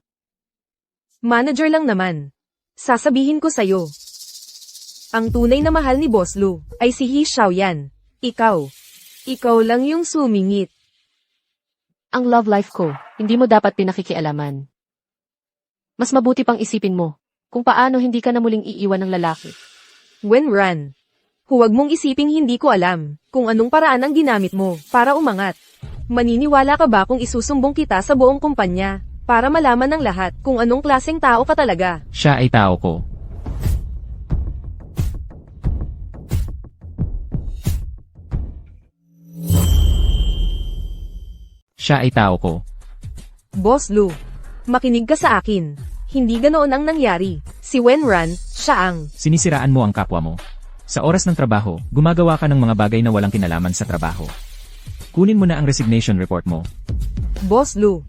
Manager lang naman. Sasabihin ko sa'yo. Ang tunay na mahal ni Boss Lu ay si He Xiaoyan. Ikaw lang yung sumingit. Ang love life ko, hindi mo dapat pinakikialaman. Mas mabuti pang isipin mo kung paano hindi ka na muling iiwan ng lalaki. Wenran, huwag mong isiping hindi ko alam kung anong paraan ang ginamit mo para umangat. Maniniwala ka ba kung isusumbong kita sa buong kumpanya para malaman ng lahat kung anong klaseng tao ka talaga? Siya ay tao ko. Siya ay tao ko. Boss Lu, makinig ka sa akin. Hindi ganoon ang nangyari. Si Wenran, siya ang... Sinisiraan mo ang kapwa mo. Sa oras ng trabaho, gumagawa ka ng mga bagay na walang kinalaman sa trabaho. Kunin mo na ang resignation report mo. Boss Lu,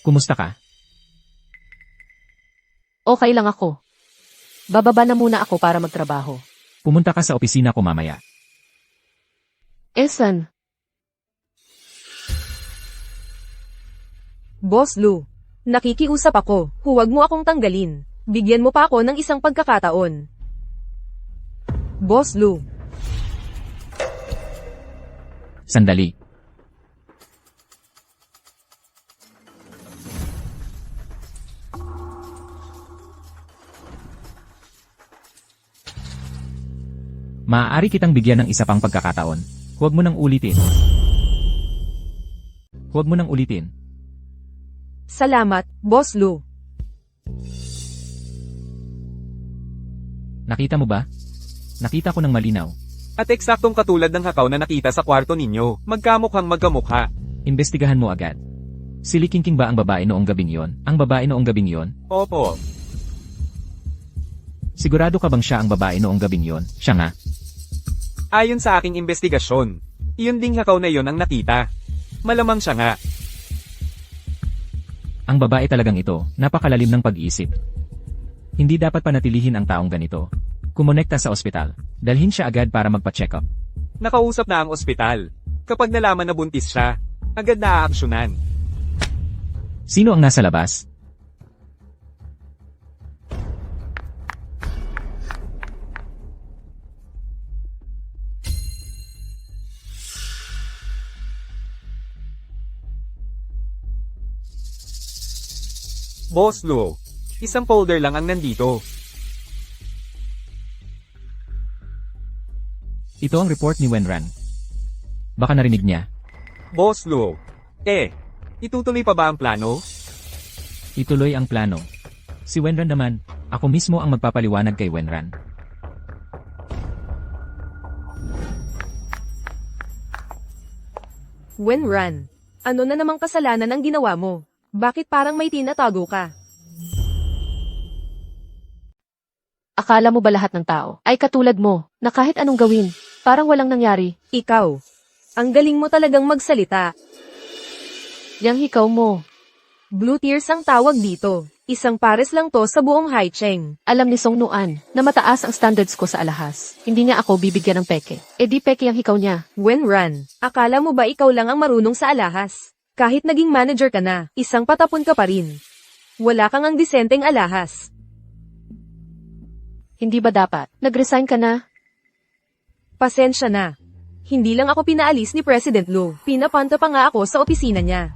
Kumusta ka? Okay lang ako. Bababa na muna ako para magtrabaho. Pumunta ka sa opisina ko mamaya. Esan, Boss Lu, nakikiusap ako. Huwag mo akong tanggalin. Bigyan mo pa ako ng isang pagkakataon. Boss Lu, Sandali. Maaari kitang bigyan ng isa pang pagkakataon. Huwag mo nang ulitin. Huwag mo nang ulitin. salamat, Boss Lu. Nakita mo ba? Nakita ko ng malinaw. At eksaktong katulad ng hakaw na nakita sa kwarto ninyo, magkamukhang magkamukha. Imbestigahan mo agad. Si Lee King ba ang babae noong gabing iyon? Ang babae noong gabing iyon? Opo. Sigurado ka bang siya ang babae noong gabing iyon? Siya nga. Ayon sa aking investigasyon, iyon ding hakaw na iyon ang nakita. Malamang siya nga. Ang babae talagang ito, napakalalim ng pag-iisip. Hindi dapat panatilihin ang taong ganito. Kumonekta sa ospital. Dalhin siya agad para magpa-check up. Nakausap na ang ospital. Kapag nalaman na buntis siya, agad na aaksyonan. Sino ang nasa labas? Boss Lu, isang folder lang ang nandito. Ito ang report ni Wenran. Baka narinig niya. Boss Lu, itutuloy pa ba ang plano? Ituloy ang plano. Si Wenran naman, ako mismo ang magpapaliwanag kay Wenran. Wenran, ano na namang kasalanan ang ginawa mo? Bakit parang may tinatago ka? Akala mo ba lahat ng tao ay katulad mo, na kahit anong gawin, parang walang nangyari? Ikaw, ang galing mo talagang magsalita. Yang hikaw mo. Blue tears ang tawag dito. Isang pares lang to sa buong Haicheng. Alam ni Song Nuan na mataas ang standards ko sa alahas. Hindi niya ako bibigyan ng peke. E di peke ang hikaw niya. Wenran, akala mo ba ikaw lang ang marunong sa alahas? Kahit naging manager ka na, isang patapon ka pa rin. Wala kang ang disenteng alahas. Hindi ba dapat? Nag-resign ka na? Pasensya na. Hindi lang ako pinaalis ni President Lu. Pinapanta pa nga ako sa opisina niya.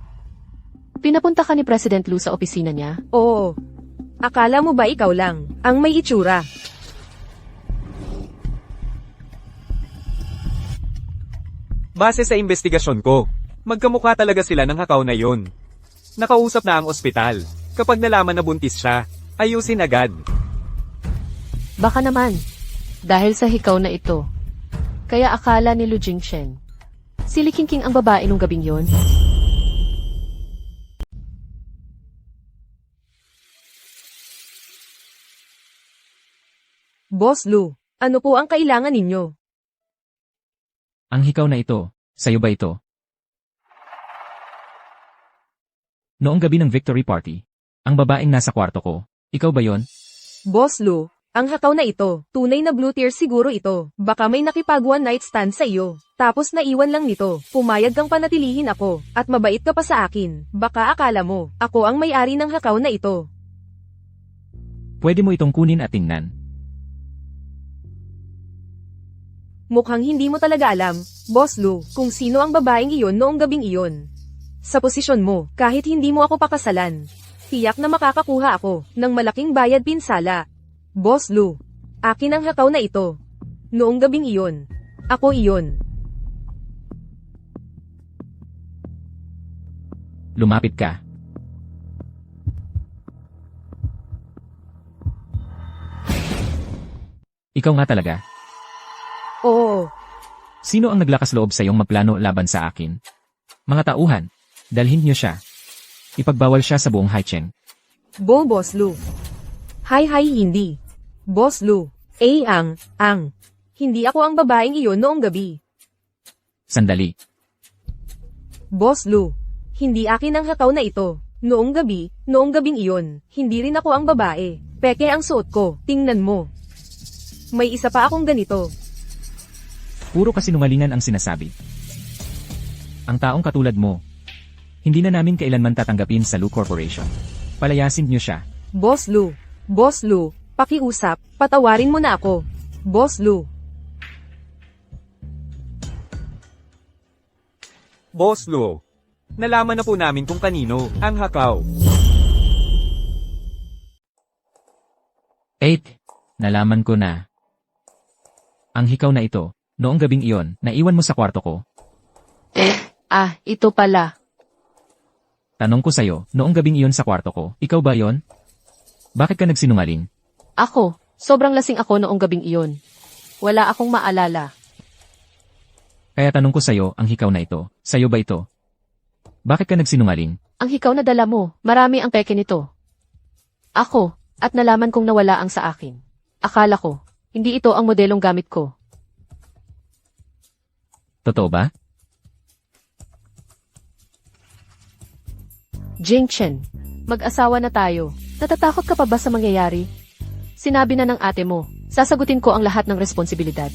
Pinapunta ka ni President Lu sa opisina niya? Oo. Akala mo ba ikaw lang ang may itsura? Base sa investigasyon ko, magkamukha talaga sila ng hakaw na yon. Nakausap na ang ospital. Kapag nalaman na buntis siya, ayusin agad. Baka naman. Dahil sa hikaw na ito. Kaya akala ni Lu Jingshen. Si Lee King ang babae nung gabing yon? Boss Lu, ano po ang kailangan ninyo? Ang hikaw na ito, sa'yo ba ito? Noong gabi ng victory party, ang babaeng nasa kwarto ko, ikaw ba yon? Boss Lu, ang hakaw na ito, tunay na blue tear siguro ito. Baka may nakipag one night stand sa iyo. Tapos naiwan lang nito. Pumayag kang panatilihin ako, at mabait ka pa sa akin. Baka akala mo, ako ang may-ari ng hakaw na ito. Pwede mo itong kunin at tingnan. Mukhang hindi mo talaga alam, Boss Lu, kung sino ang babaeng iyon noong gabing iyon. Sa posisyon mo, kahit hindi mo ako pakasalan, tiyak na makakakuha ako ng malaking bayad pinsala. Boss Lu, akin ang hakaw na ito. Noong gabing iyon, ako iyon. Lumapit ka. Ikaw nga talaga. Oo. Sino ang naglakas loob sa iyong magplano laban sa akin? Mga tauhan, dalhin niyo siya. Ipagbawal siya sa buong Haicheng. Boss Lu. Hi hindi. Boss Lu. Ang. Hindi ako ang babaeng iyon noong gabi. Sandali. Boss Lu. Hindi akin ang hakaw na ito. Noong gabing iyon, hindi rin ako ang babae. Peke ang suot ko, tingnan mo. May isa pa akong ganito. Puro kasinungalingan ang sinasabi. Ang taong katulad mo, hindi na namin kailanman tatanggapin sa Lu Corporation. Palayasin niyo siya. Boss Lu, pakiusap, patawarin mo na ako. Boss Lu. Boss Lu, nalaman na po namin kung kanino ang hakaw. 8. Nalaman ko na. Ang hikaw na ito, noong gabing iyon, naiwan mo sa kwarto ko. Ito pala. Tanong ko sa'yo, noong gabing iyon sa kwarto ko, ikaw ba yon? Bakit ka nagsinungaling? Ako, sobrang lasing ako noong gabing iyon. Wala akong maalala. Kaya tanong ko sa'yo, ang hikaw na ito, sa'yo ba ito? Bakit ka nagsinungaling? Ang hikaw na dala mo, marami ang peke nito. Ako, at nalaman kong nawala ang sa akin. Akala ko, hindi ito ang modelong gamit ko. Totoo ba? Jing Chen, mag-asawa na tayo. Natatakot ka pa ba sa mangyayari? Sinabi na ng ate mo, sasagutin ko ang lahat ng responsibilidad.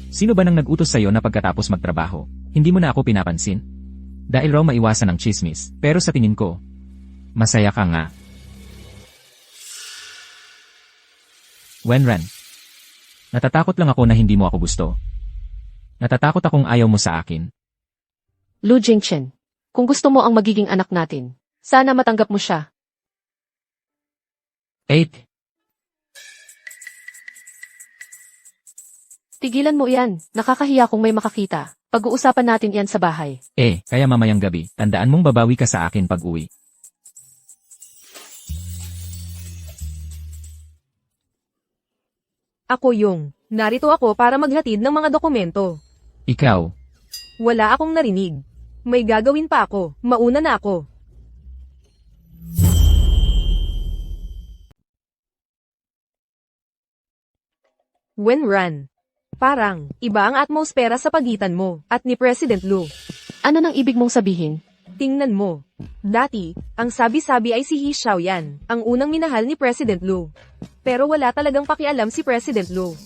Sino ba nang nag-utos sa'yo na pagkatapos magtrabaho, hindi mo na ako pinapansin? Dahil raw maiwasan ang chismis, pero sa tingin ko, masaya ka nga. Wenran, natatakot lang ako na hindi mo ako gusto. Natatakot akong ayaw mo sa akin. Lu Jingchen, kung gusto mo ang magiging anak natin, sana matanggap mo siya. 8. Tigilan mo yan, nakakahiya kung may makakita. Pag-uusapan natin yan sa bahay. Kaya mamayang gabi, tandaan mong babawi ka sa akin pag-uwi. Ako yung, narito ako para maghatid ng mga dokumento. Ikaw, Wala akong narinig. May gagawin pa ako, mauna na ako. Wenran. Parang, iba ang atmosfera sa pagitan mo, at ni President Lu. Ano nang ibig mong sabihin? Tingnan mo. Dati, ang sabi-sabi ay si He Xiaoyan, ang unang minahal ni President Lu. Pero wala talagang pakialam si President Lu.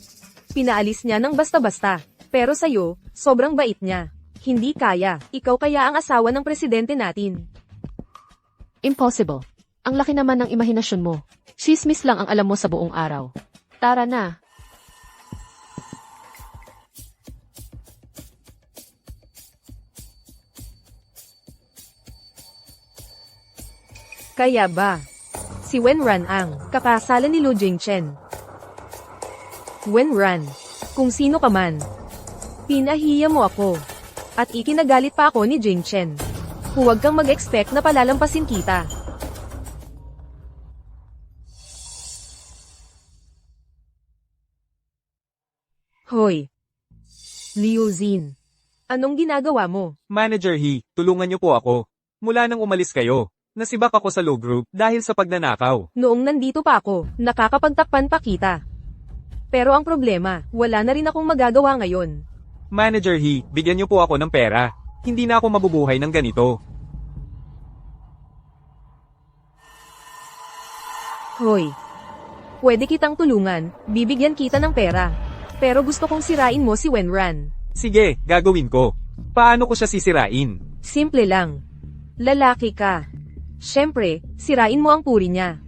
Pinaalis niya ng basta-basta. Pero sa'yo, sobrang bait niya. Hindi kaya, ikaw kaya ang asawa ng presidente natin. Impossible. Ang laki naman ng imahinasyon mo. Chismis lang ang alam mo sa buong araw. Tara na. Kaya ba? Si Wenran ang kakasalan ni Lu Jingchen. Wenran, kung sino ka man, pinahiya mo ako. At ikinagalit pa ako ni Jingchen. Huwag kang mag-expect na palalampasin kita. Hoy! Liu Xin, anong ginagawa mo? Manager He, tulungan niyo po ako. Mula nang umalis kayo, nasibak ako sa low group dahil sa pagnanakaw. Noong nandito pa ako, nakakapagtakpan pa kita. Pero ang problema, wala na rin akong magagawa ngayon. Manager He, bigyan niyo po ako ng pera. Hindi na ako mabubuhay ng ganito. Hoy! Pwede kitang tulungan, bibigyan kita ng pera. Pero gusto kong sirain mo si Wenran. Sige, gagawin ko. Paano ko siya sisirain? Simple lang. Lalaki ka. Siyempre, sirain mo ang puri niya.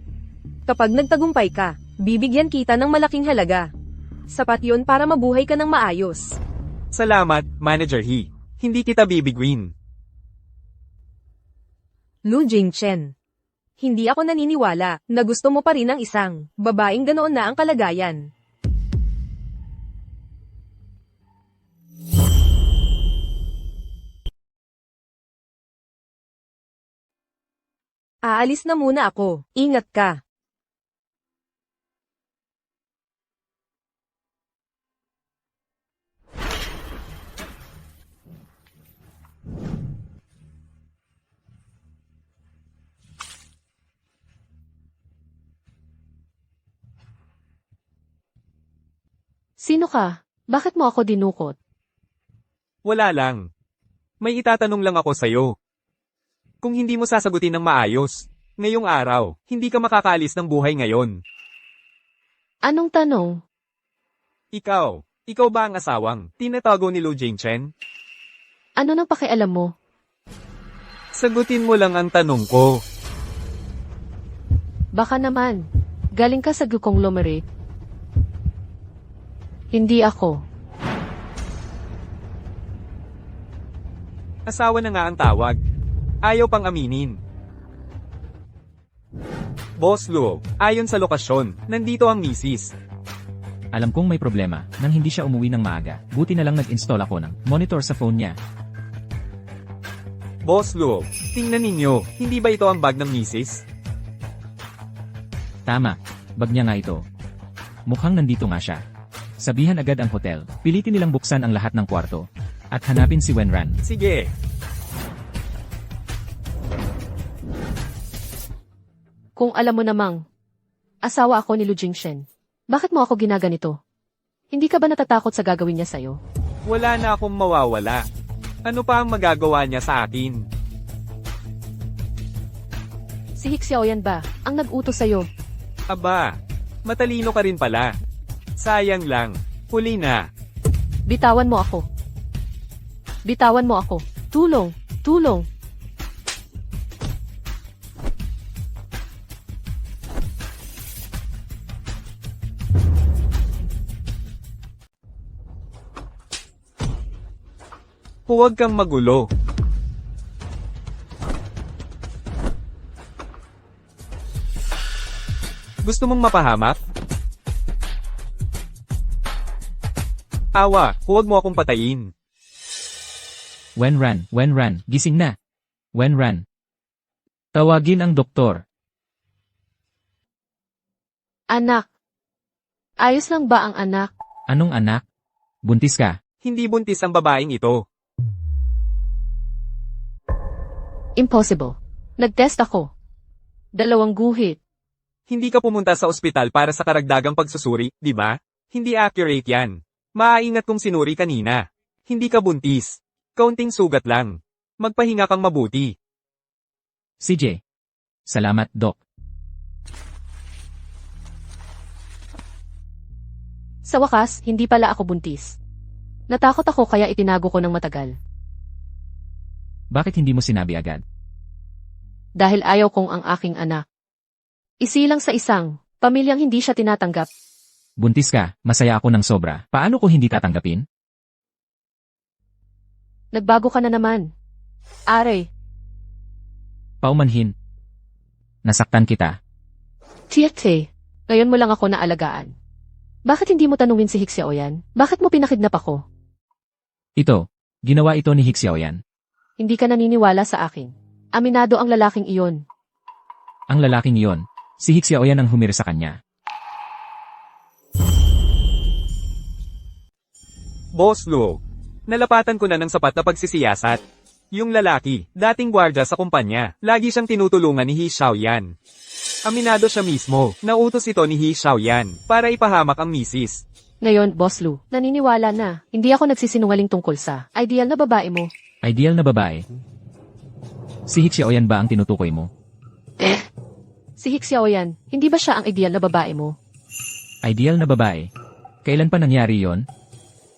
Kapag nagtagumpay ka, bibigyan kita ng malaking halaga. Sapat yon para mabuhay ka ng maayos. Salamat, Manager He. Hindi kita bibiguin. Lu Jingchen. Hindi ako naniniwala na gusto mo pa rin ang isang babaeng ganoon na ang kalagayan. Aalis na muna ako. Ingat ka. Sino ka? Bakit mo ako dinukot? Wala lang. May itatanong lang ako sa'yo. Kung hindi mo sasagutin ng maayos, ngayong araw, hindi ka makakaalis ng buhay ngayon. Anong tanong? Ikaw ba ang asawang tinatago ni Lu Jingchen? Ano nang pakialam mo? Sagutin mo lang ang tanong ko. Baka naman. Galing ka sa conglomerate. Hindi ako. Asawa na nga ang tawag. Ayaw pang aminin. Boss Lu, ayon sa lokasyon, nandito ang misis. alam kong may problema nang hindi siya umuwi ng maaga. Buti na lang nag-install ako ng monitor sa phone niya. Boss Lu, tingnan ninyo, hindi ba ito ang bag ng misis? Tama, bag niya nga ito. Mukhang nandito nga siya. Sabihan agad ang hotel. Pilitin nilang buksan ang lahat ng kwarto. At hanapin si Wenran. Sige. Kung alam mo namang, asawa ako ni Lu Jingshen. Bakit mo ako ginaganito? Hindi ka ba natatakot sa gagawin niya sa'yo? Wala na akong mawawala. Ano pa ang magagawa niya sa akin? Si Hixiaoyan ba, ang nag-utos sa'yo? Aba, matalino ka rin pala. Sayang lang. Huli na. Bitawan mo ako. Bitawan mo ako. Tulong! Tulong! Huwag kang magulo. Gusto mong mapahamak? Awa, huwag mo akong patayin. Wenran, gising na. Wenran. Tawagin ang doktor. Anak! Ayos lang ba ang anak? Anong anak? Buntis ka. Hindi buntis ang babaeng ito. Impossible. Nag-test ako. 2 guhit. Hindi ka pumunta sa ospital para sa karagdagang pagsusuri, di ba? Hindi accurate yan. Maaingat kung sinuri kanina. Hindi ka buntis. Kaunting sugat lang. Magpahinga kang mabuti. CJ. Salamat, Doc. Sa wakas, hindi pala ako buntis. Natakot ako kaya itinago ko ng matagal. Bakit hindi mo sinabi agad? Dahil ayaw kong ang aking anak. Isilang sa isang pamilyang hindi siya tinatanggap. Buntis ka, masaya ako ng sobra. Paano ko hindi tatanggapin? Nagbago ka na naman. Are, Paumanhin. Nasaktan kita. Tiete, ngayon mo lang ako naalagaan. Bakit hindi mo tanungin si Hixiaoyan? Bakit mo pinakidnap ako? Ito, ginawa ito ni Hixiaoyan. Hindi ka naniniwala sa akin. Aminado ang lalaking iyon. Ang lalaking iyon, si Hixiaoyan ang humir sa kanya. Boss Lu, nalapatan ko na ng sapat na pagsisiyasat. Yung lalaki, dating gwardya sa kumpanya, lagi siyang tinutulungan ni He Xiaoyan. Aminado siya mismo, nautos ito ni He Xiaoyan para ipahamak ang misis. Ngayon, Boss Lu, naniniwala na. Hindi ako nagsisinungaling tungkol sa ideal na babae mo. Ideal na babae. Si Hixiaoyan ba ang tinutukoy mo? Si Hixiaoyan, hindi ba siya ang ideal na babae mo? Ideal na babae? Kailan pa nangyari yon?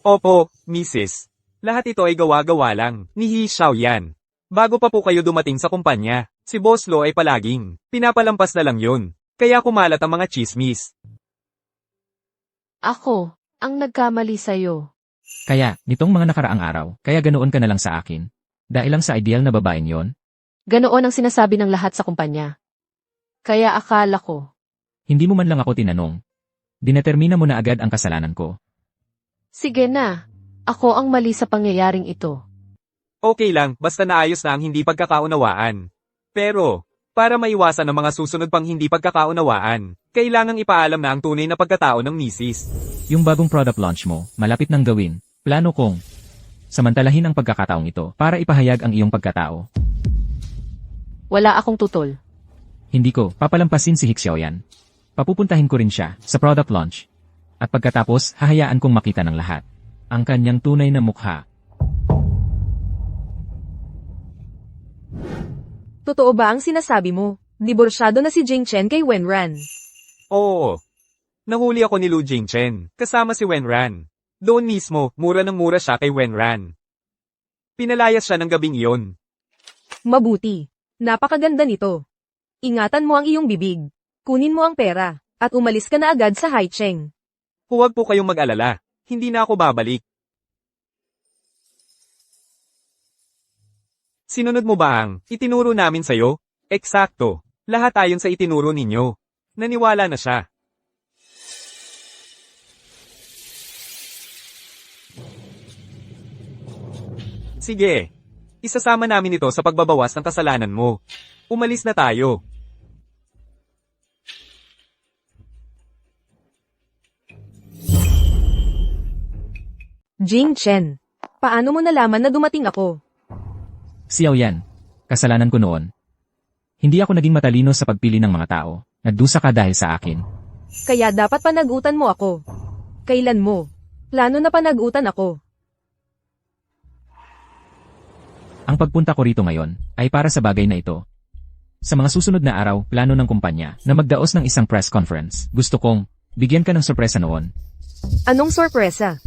Opo, misis. Lahat ito ay gawa-gawa lang ni He Xiaoyan. Bago pa po kayo dumating sa kumpanya, si Boss Lo ay palaging pinapalampas na lang yun. Kaya kumalat ang mga chismis. Ako, ang nagkamali sa'yo. Kaya, nitong mga nakaraang araw, kaya ganoon ka na lang sa akin. Dahil lang sa ideal na babaeng yon? Ganoon ang sinasabi ng lahat sa kumpanya. Kaya akala ko, Hindi mo man lang ako tinanong. Dinetermina mo na agad ang kasalanan ko. sige na, ako ang mali sa pangyayaring ito. Okay lang, basta naayos na ang hindi pagkakaunawaan. Pero, para maiwasan ang mga susunod pang hindi pagkakaunawaan, kailangang ipaalam na ang tunay na pagkatao ng misis. Yung bagong product launch mo, malapit nang gawin. Plano kong samantalahin ang pagkakataong ito para ipahayag ang iyong pagkatao. Wala akong tutol. Hindi ko papalampasin si Hixiaoyan. Papupuntahin ko rin siya sa product launch. At pagkatapos, hahayaan kong makita ng lahat ang kanyang tunay na mukha. Totoo ba ang sinasabi mo? Diborsyado na si Jing Chen kay Wenran. Oo. Nahuli ako ni Lu Jingchen, kasama si Wenran. Doon mismo, mura ng mura siya kay Wenran. Pinalayas siya ng gabing iyon. Mabuti. Napakaganda nito. Ingatan mo ang iyong bibig. Kunin mo ang pera. At umalis ka na agad sa Haicheng. Huwag po kayong mag-alala. Hindi na ako babalik. Sinunod mo ba ang itinuro namin sa'yo? Eksakto. Lahat ayon sa itinuro ninyo. Naniwala na siya. Sige. Isasama namin ito sa pagbabawas ng kasalanan mo. Umalis na tayo. Jing Chen, paano mo nalaman na dumating ako? Xiao Yan, kasalanan ko noon. Hindi ako naging matalino sa pagpili ng mga tao. Nagdusa ka dahil sa akin. Kaya dapat panagutan mo ako. Kailan mo? Plano na panagutan ako. Ang pagpunta ko rito ngayon ay para sa bagay na ito. Sa mga susunod na araw, plano ng kumpanya na magdaos ng isang press conference. Gusto kong bigyan ka ng sorpresa noon. Anong sorpresa?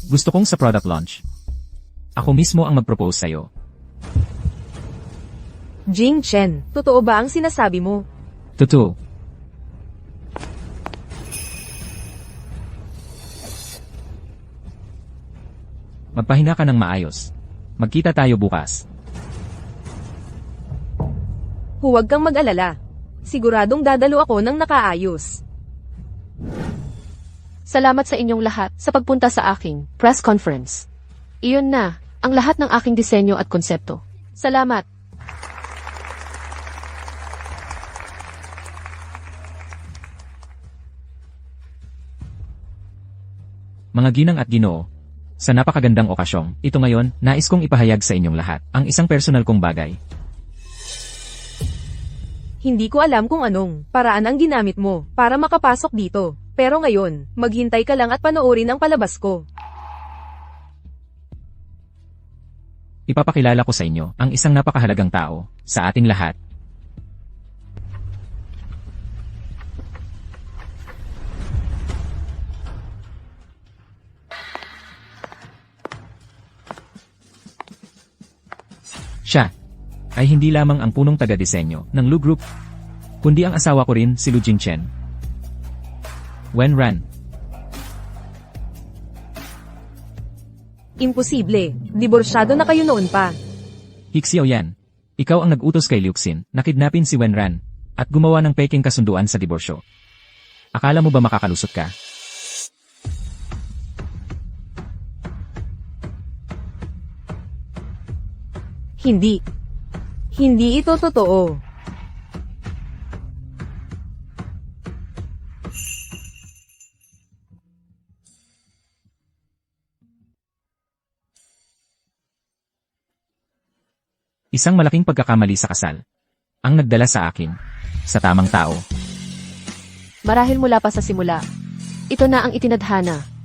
Gusto kong sa product launch. Ako mismo ang mag-propose sa'yo. Jing Chen, totoo ba ang sinasabi mo? Totoo. Magpahinga ka ng maayos. Magkita tayo bukas. Huwag kang mag-alala. Siguradong dadalo ako ng nakaayos. Salamat sa inyong lahat sa pagpunta sa aking press conference. Iyon na, ang lahat ng aking disenyo at konsepto. Salamat. Mga ginang at ginoo, sa napakagandang okasyong, ito ngayon, nais kong ipahayag sa inyong lahat, ang isang personal kong bagay. Hindi ko alam kung anong paraan ang ginamit mo para makapasok dito. Pero ngayon, maghintay ka lang at panoorin ang palabas ko. Ipapakilala ko sa inyo ang isang napakahalagang tao sa ating lahat. Siya ay hindi lamang ang punong taga-disenyo ng Lu Group, kundi ang asawa ko rin si Lu Jingchen. Wenran. Imposible, diborsyado na kayo noon pa. Xiao Yan, ikaw ang nag-utos kay Liuxin na kidnapin si Wenran at gumawa ng peking kasunduan sa diborsyo. Akala mo ba makakalusot ka? Hindi. Hindi ito totoo. Isang malaking pagkakamali sa kasal ang nagdala sa akin sa tamang tao. Marahil mula pa sa simula. Ito na ang itinadhana